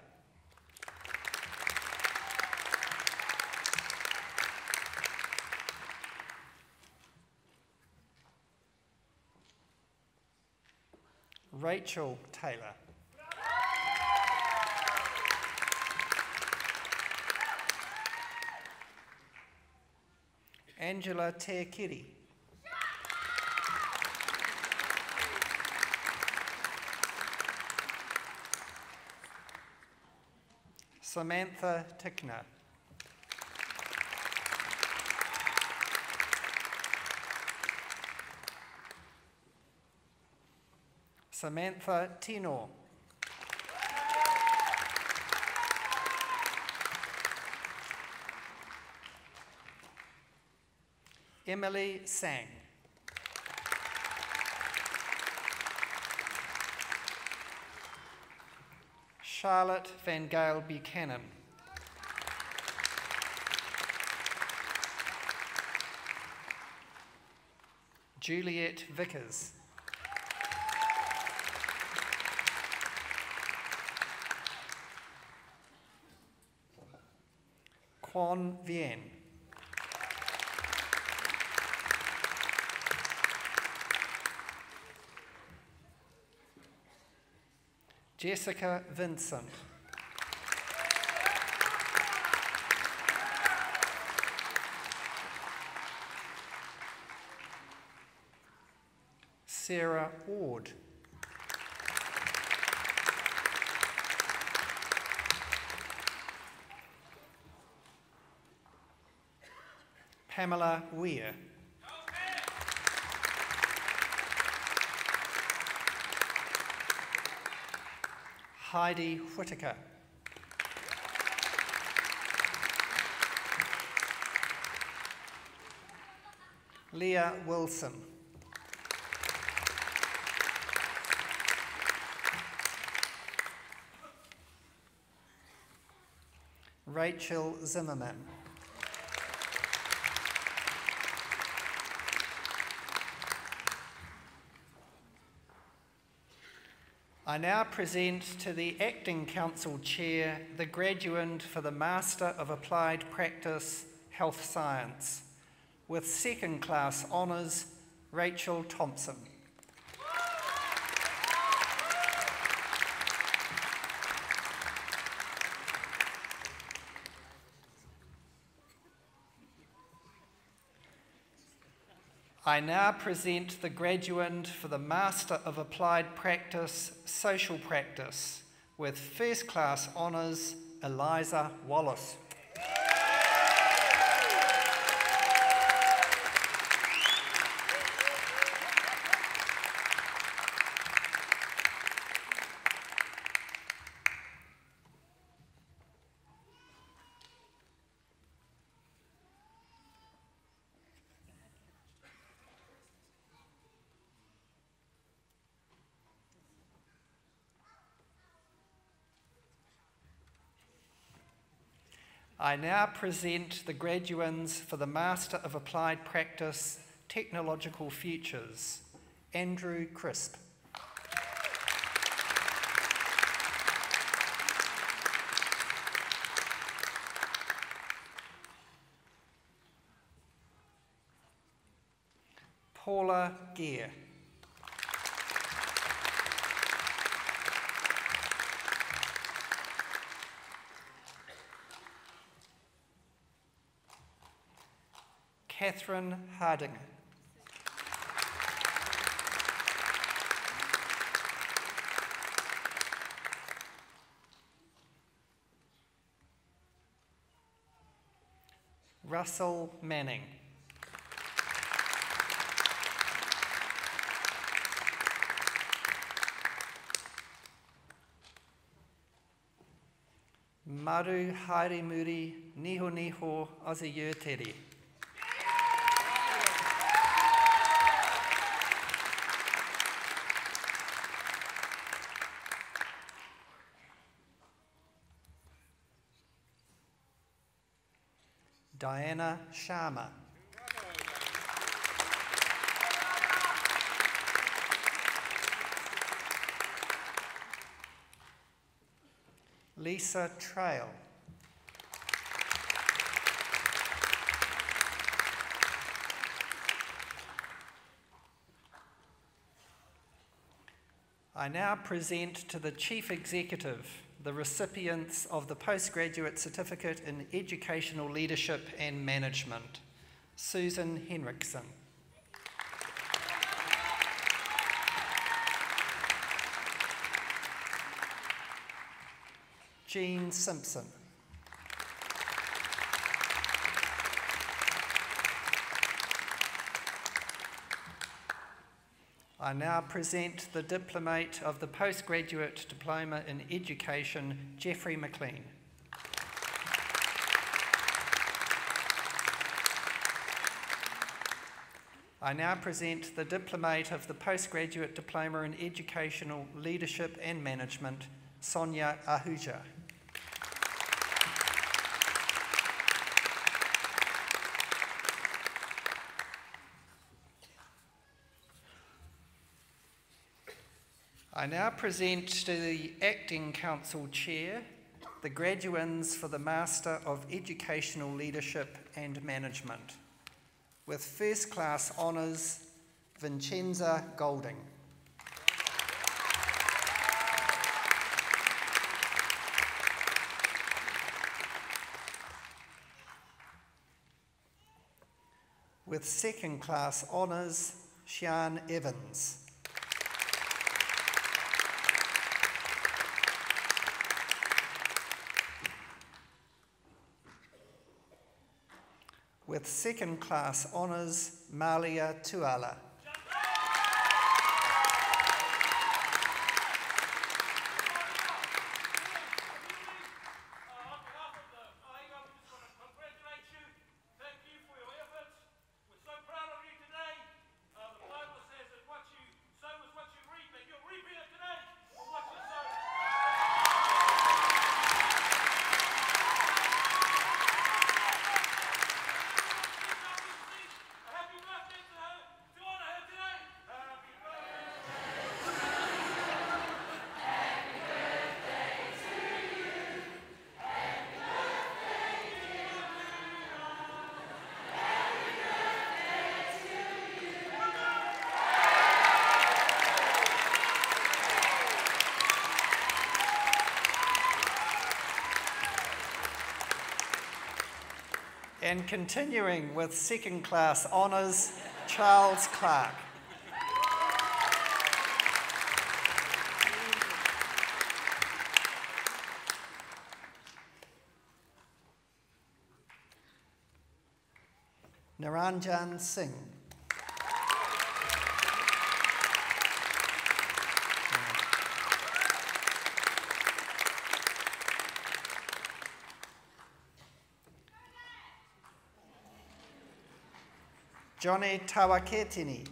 Rachel Taylor. Angela Teakiri. Samantha Tickner. Samantha Tino. Emily Sang. Charlotte Van Gale Buchanan. Juliet Vickers. Quan Vien. Jessica Vincent. Sarah Ward. Pamela Weir. Heidi Whittaker. Leah Wilson. Rachel Zimmerman. I now present to the Acting Council Chair the graduand for the Master of Applied Practice, Health Science, with second class honours, Rachel Thompson. I now present the graduand for the Master of Applied Practice, Social Practice, with first class honours, Eliza Wallace. I now present the graduands for the Master of Applied Practice, Technological Futures, Andrew Crisp. Paula Gear. Catherine Harding. Russell Manning. Maru Harimuri Niho Niho Azayurteri. Diana Sharma. Lisa Trail. I now present to the Chief Executive the recipients of the Postgraduate Certificate in Educational Leadership and Management. Susan Henriksen. Jean Simpson. I now present the Diplomate of the Postgraduate Diploma in Education, Geoffrey McLean. I now present the Diplomate of the Postgraduate Diploma in Educational Leadership and Management, Sonia Ahuja. I now present to the Acting Council Chair the graduands for the Master of Educational Leadership and Management, with First Class Honours, Vincenza Golding. With Second Class Honours, Sian Evans. With Second Class Honours, Malia Tuala. And continuing with Second Class Honours, Charles Clark. Naranjan Singh. Johnny Tawaketini.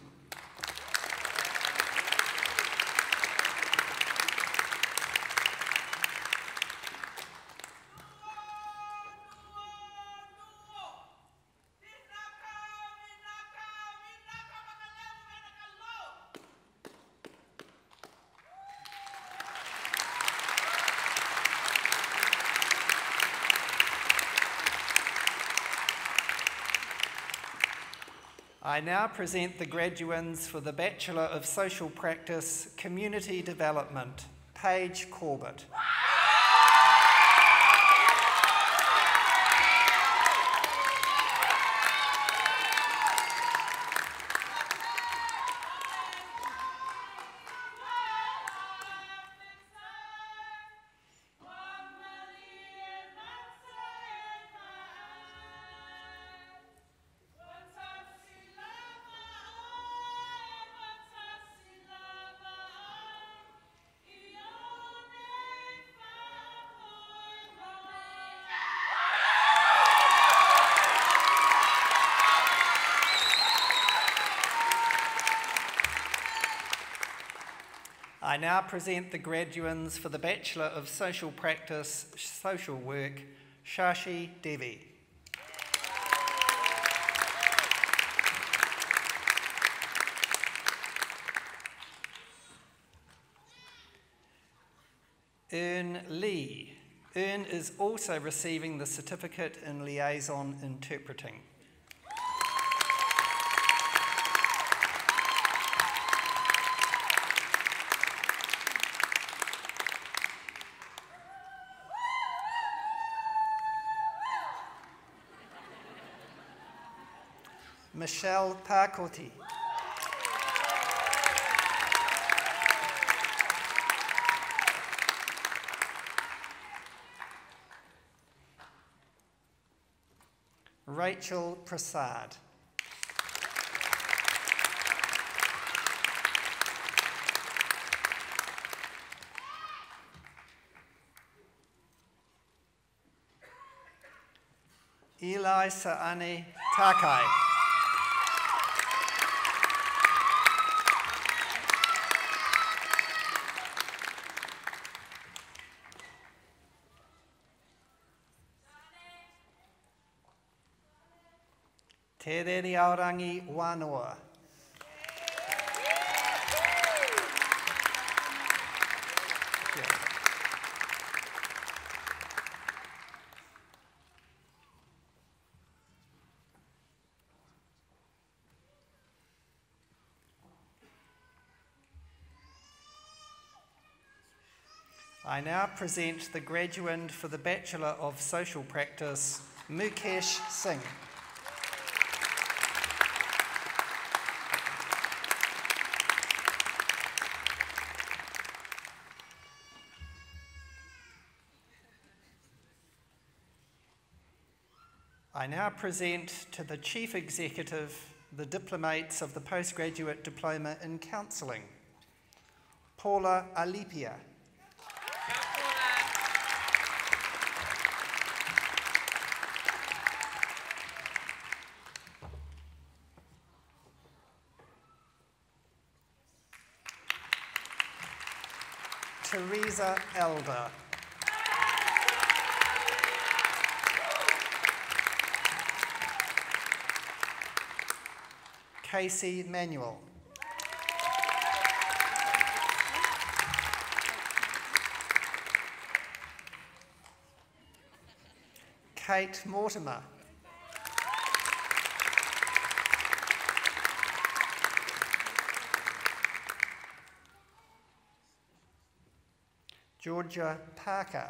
I now present the graduands for the Bachelor of Social Practice, Community Development, Paige Corbett. I now present the graduands for the Bachelor of Social Practice, Social Work, Shashi Devi. Lee. Ern is also receiving the Certificate in Liaison Interpreting. Michelle Pakoti. Rachel Prasad. Eli Saane Takai. Te Rere Aorangi Wanoa. I now present the graduand for the Bachelor of Social Practice, Mukesh Singh. I now present to the Chief Executive the diplomates of the Postgraduate Diploma in Counselling, Paula Alipia. Teresa Elder. Casey Manuel. Kate Mortimer. Georgia Parker.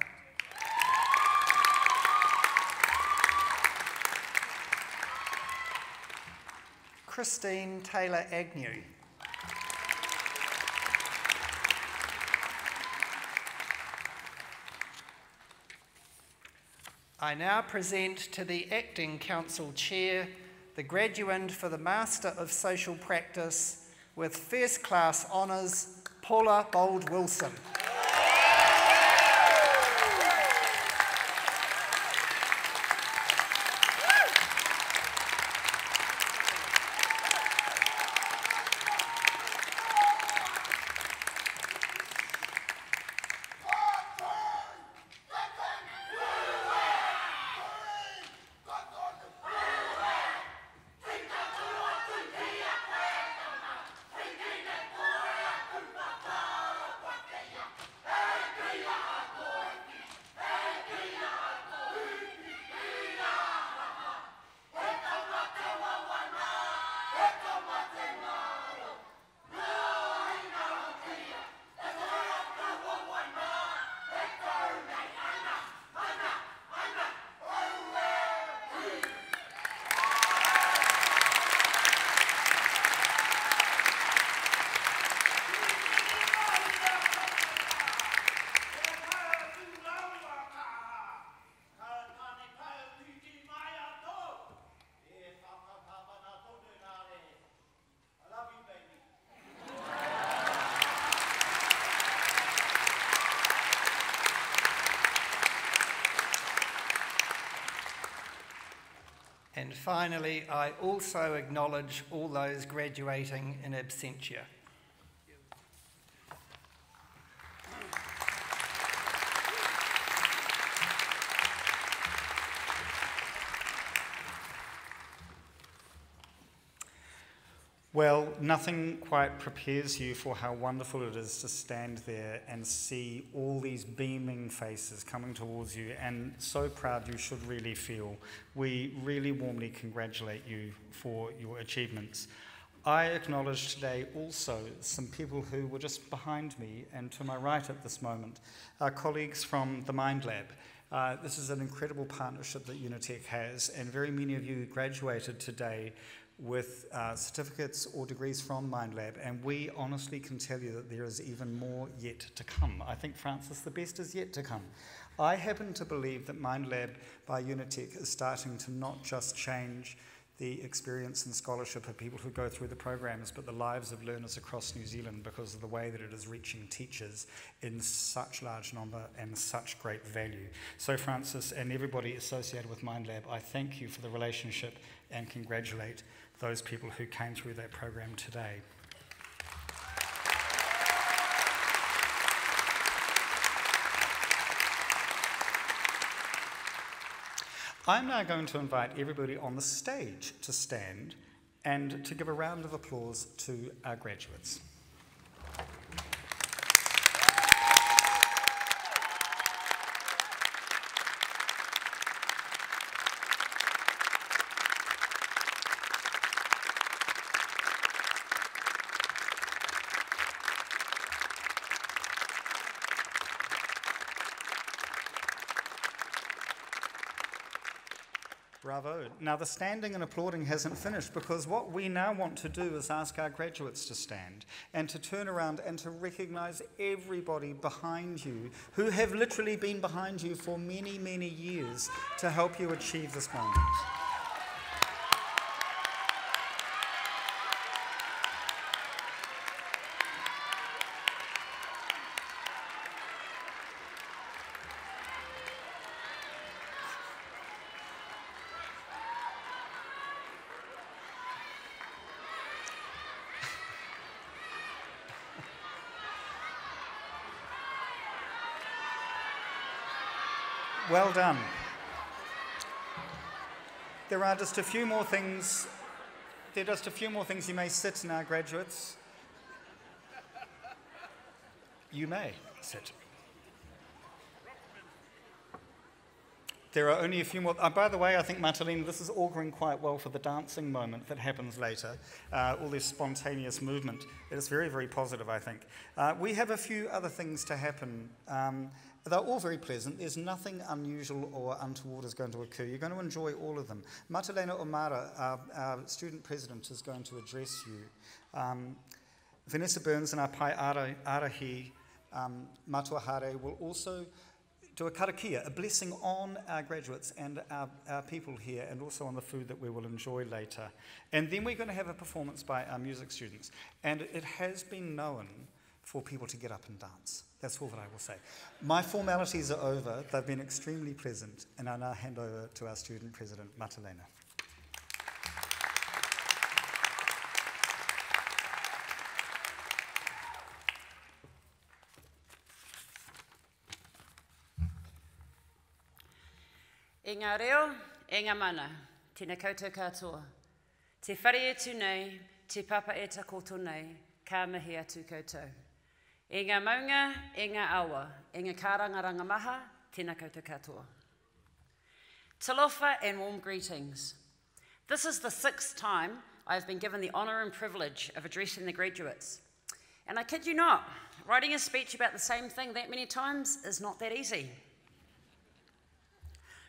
Christine Taylor Agnew. I now present to the Acting Council Chair the graduand for the Master of Social Practice with First Class Honours, Paula Bold-Wilson. And finally, I also acknowledge all those graduating in absentia. Well, nothing quite prepares you for how wonderful it is to stand there and see all these beaming faces coming towards you, and so proud you should really feel. We really warmly congratulate you for your achievements. I acknowledge today also some people who were just behind me and to my right at this moment, our colleagues from the Mind Lab. This is an incredible partnership that Unitec has, and very many of you graduated today with certificates or degrees from Mind Lab, and we honestly can tell you that there is even more yet to come. I think, Francis, the best is yet to come. I happen to believe that Mind Lab by Unitec is starting to not just change the experience and scholarship of people who go through the programs, but the lives of learners across New Zealand, because of the way that it is reaching teachers in such large number and such great value. So Francis and everybody associated with Mind Lab, I thank you for the relationship and congratulate those people who came through that program today. I'm now going to invite everybody on the stage to stand and to give a round of applause to our graduates. Bravo. Now the standing and applauding hasn't finished, because what we now want to do is ask our graduates to stand and to turn around and to recognise everybody behind you who have literally been behind you for many, many years to help you achieve this moment. Well done. There are just a few more things. There are just a few more things you may sit now, graduates. You may sit. There are only a few more. By the way, I think, Martelina, this is auguring quite well for the dancing moment that happens later. All this spontaneous movement. It is very, very positive, I think. We have a few other things to happen. They're all very pleasant. There's nothing unusual or untoward is going to occur. You're going to enjoy all of them. Martelina O'Mara, our student president, is going to address you. Vanessa Burns and our Pai Arahi, Matua Hare, will also do a karakia, a blessing on our graduates and our people here, and also on the food that we will enjoy later. And then we're going to have a performance by our music students. And it has been known for people to get up and dance. That's all that I will say. My formalities are over. They've been extremely pleasant, and I now hand over to our student president, Martelina. E ngā reo, e ngā mana, tēnā koutou katoa. Te whare e tu nei, te papa e ta koto nei, ka mihi atu koutou. E ngā maunga, e ngā awa, e ngā kārangaranga maha, tēnā koutou katoa. Talofa and warm greetings. This is the 6th time I've been given the honour and privilege of addressing the graduates. And I kid you not, writing a speech about the same thing that many times is not that easy.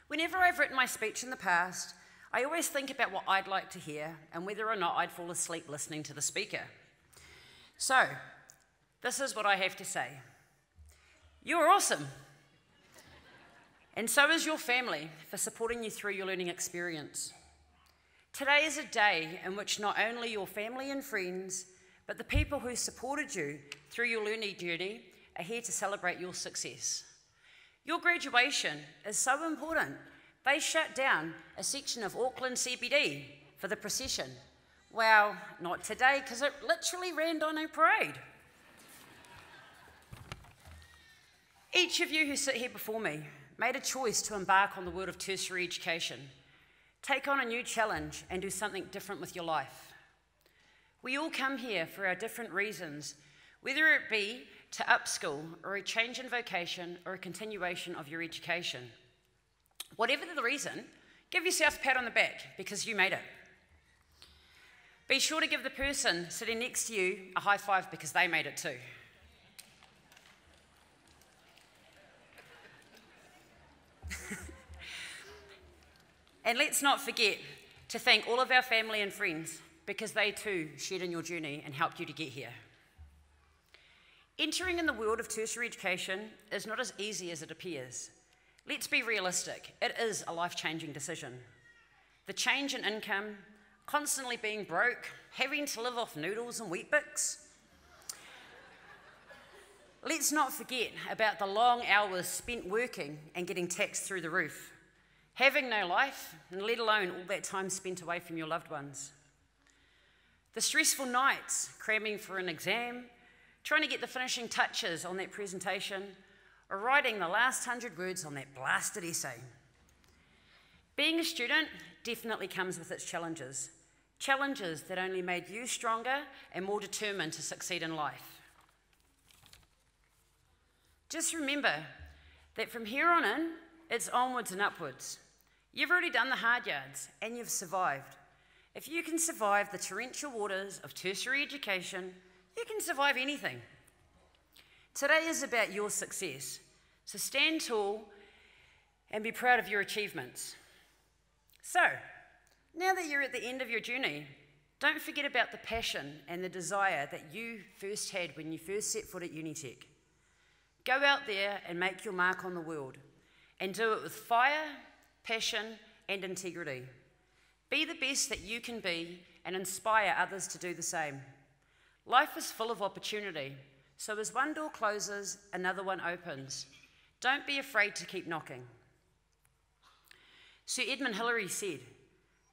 Whenever I've written my speech in the past, I always think about what I'd like to hear and whether or not I'd fall asleep listening to the speaker. So, this is what I have to say. You're awesome. And so is your family for supporting you through your learning experience. Today is a day in which not only your family and friends, but the people who supported you through your learning journey are here to celebrate your success. Your graduation is so important, they shut down a section of Auckland CBD for the procession. Well, not today, because it literally ran on a parade. Each of you who sit here before me made a choice to embark on the world of tertiary education, take on a new challenge and do something different with your life. We all come here for our different reasons, whether it be to upskill or a change in vocation or a continuation of your education. Whatever the reason, give yourself a pat on the back because you made it. Be sure to give the person sitting next to you a high five because they made it too. And let's not forget to thank all of our family and friends because they too shared in your journey and helped you to get here. Entering in the world of tertiary education is not as easy as it appears. Let's be realistic, it is a life-changing decision. The change in income, constantly being broke, having to live off noodles and Weet-Bix. Let's not forget about the long hours spent working and getting taxed through the roof. Having no life, and let alone all that time spent away from your loved ones. The stressful nights, cramming for an exam, trying to get the finishing touches on that presentation, or writing the last 100 words on that blasted essay. Being a student definitely comes with its challenges. Challenges that only made you stronger and more determined to succeed in life. Just remember that from here on in, it's onwards and upwards. You've already done the hard yards and you've survived. If you can survive the torrential waters of tertiary education, you can survive anything. Today is about your success, so stand tall and be proud of your achievements. So, now that you're at the end of your journey, don't forget about the passion and the desire that you first had when you first set foot at Unitec. Go out there and make your mark on the world, and do it with fire, passion, and integrity. Be the best that you can be and inspire others to do the same. Life is full of opportunity, so as one door closes, another one opens. Don't be afraid to keep knocking. Sir Edmund Hillary said,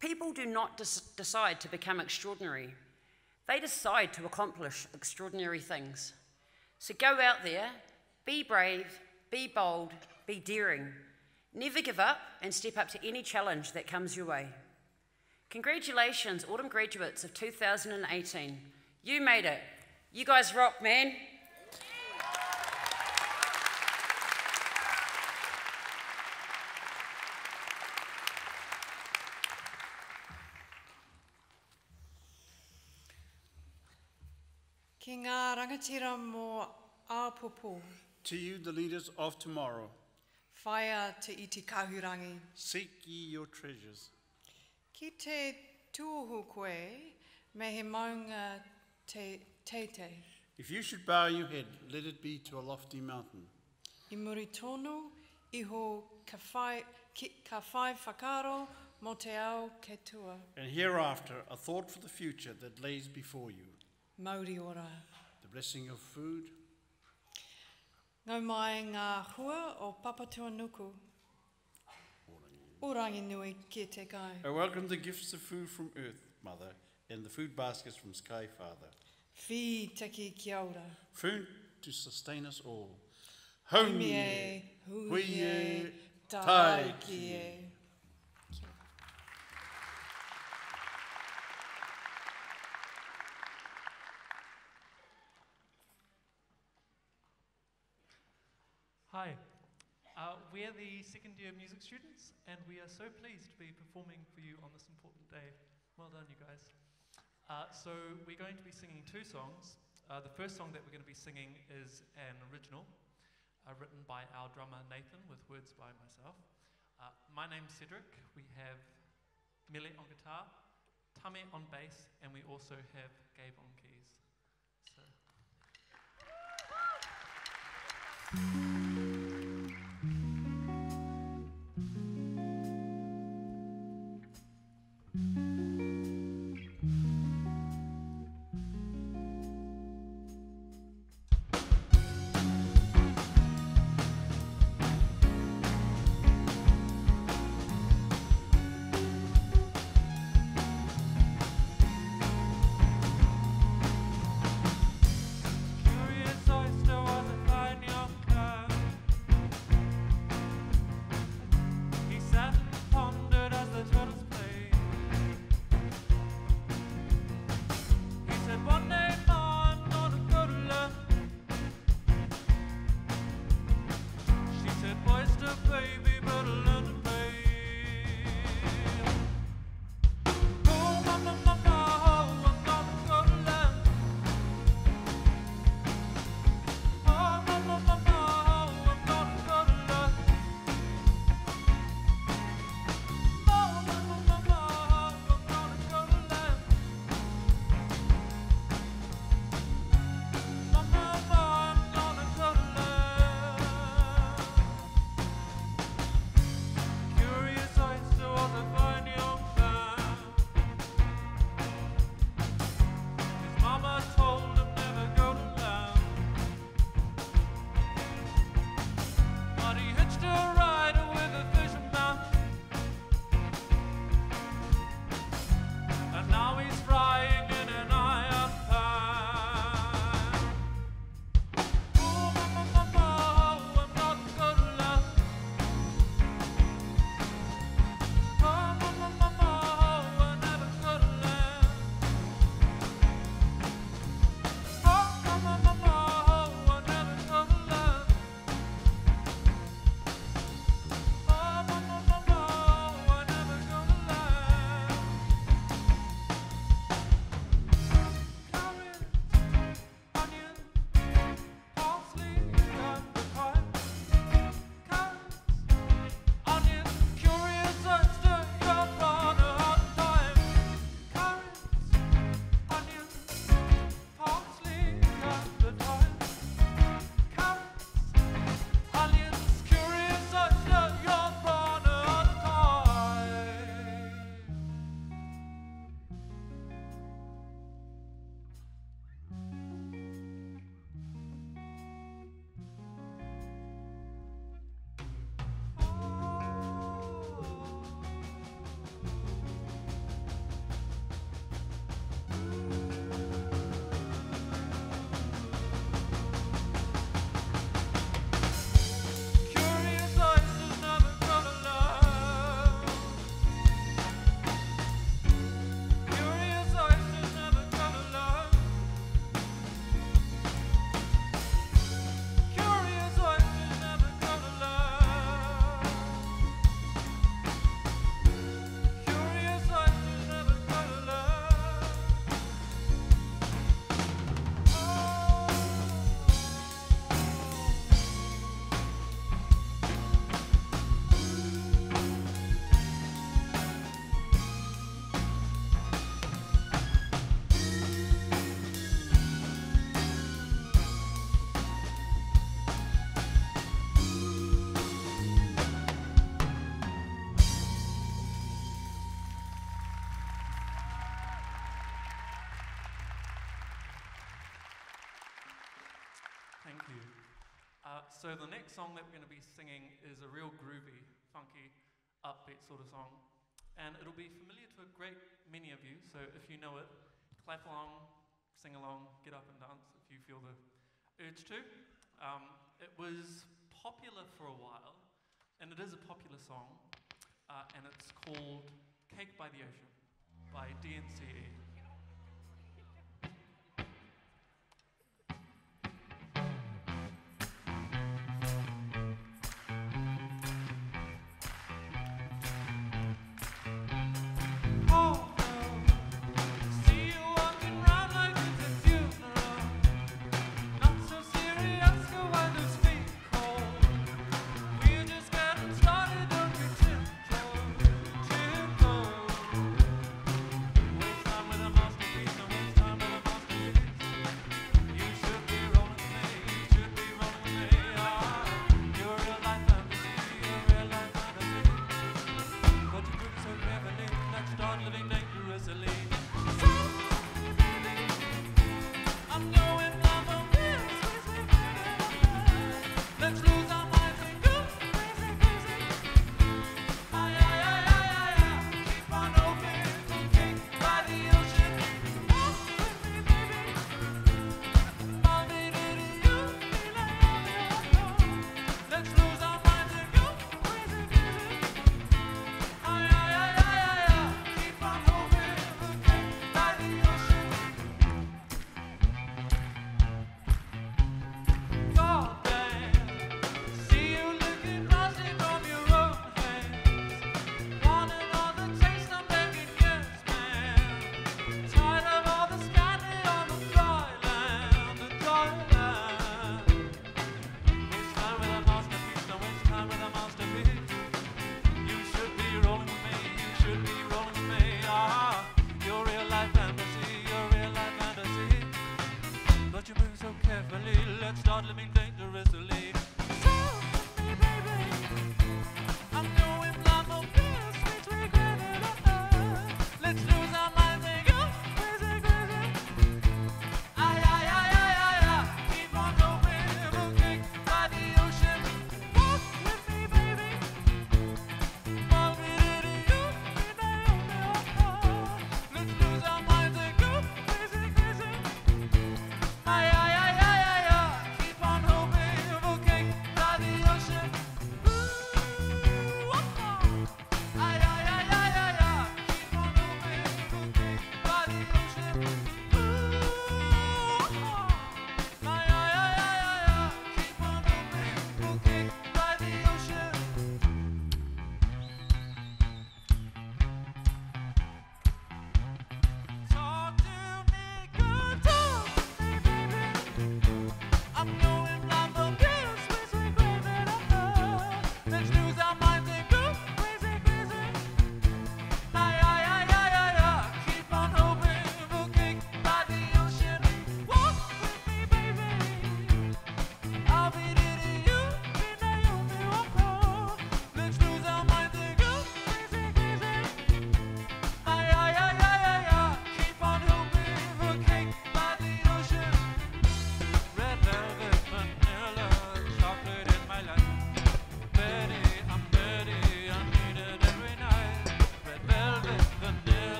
"People do not decide to become extraordinary. They decide to accomplish extraordinary things." So go out there, be brave, be bold, be daring. Never give up and step up to any challenge that comes your way. Congratulations, autumn graduates of 2018. You made it. You guys rock, man. Ki ngā rangatira mō āpopo, To you, the leaders of tomorrow, whaia te iti kahurangi. seek ye your treasures. Ki te tuohu koe, me he maunga te teite. If you should bow your head, let it be to a lofty mountain. I muri tonu, iho ka whai whakaro mo te ao ke tua. And hereafter, a thought for the future that lays before you. Mauri ora. The blessing of food, Ngau mai ngā hua o Papatua Nuku. Orangi nui ki te kai. I welcome the gifts of food from Earth, Mother, and the food baskets from Sky, Father. Whi taki kia ora. Food to sustain us all. Haumi e, hui e, tai ki e. Hi, we're the second year music students and we are so pleased to be performing for you on this important day. Well done, you guys. So we're going to be singing two songs. The first song that we're going to be singing is an original written by our drummer Nathan with words by myself. My name's Cedric. We have Mele on guitar, Tame on bass, and we also have Gabe on keys. So. Curious oyster was a fine young man. So the next song that we're going to be singing is a real groovy, funky, upbeat sort of song. And it'll be familiar to a great many of you, so if you know it, clap along, sing along, get up and dance if you feel the urge to. It was popular for a while, and it is a popular song, and it's called Cake by the Ocean by DNCE.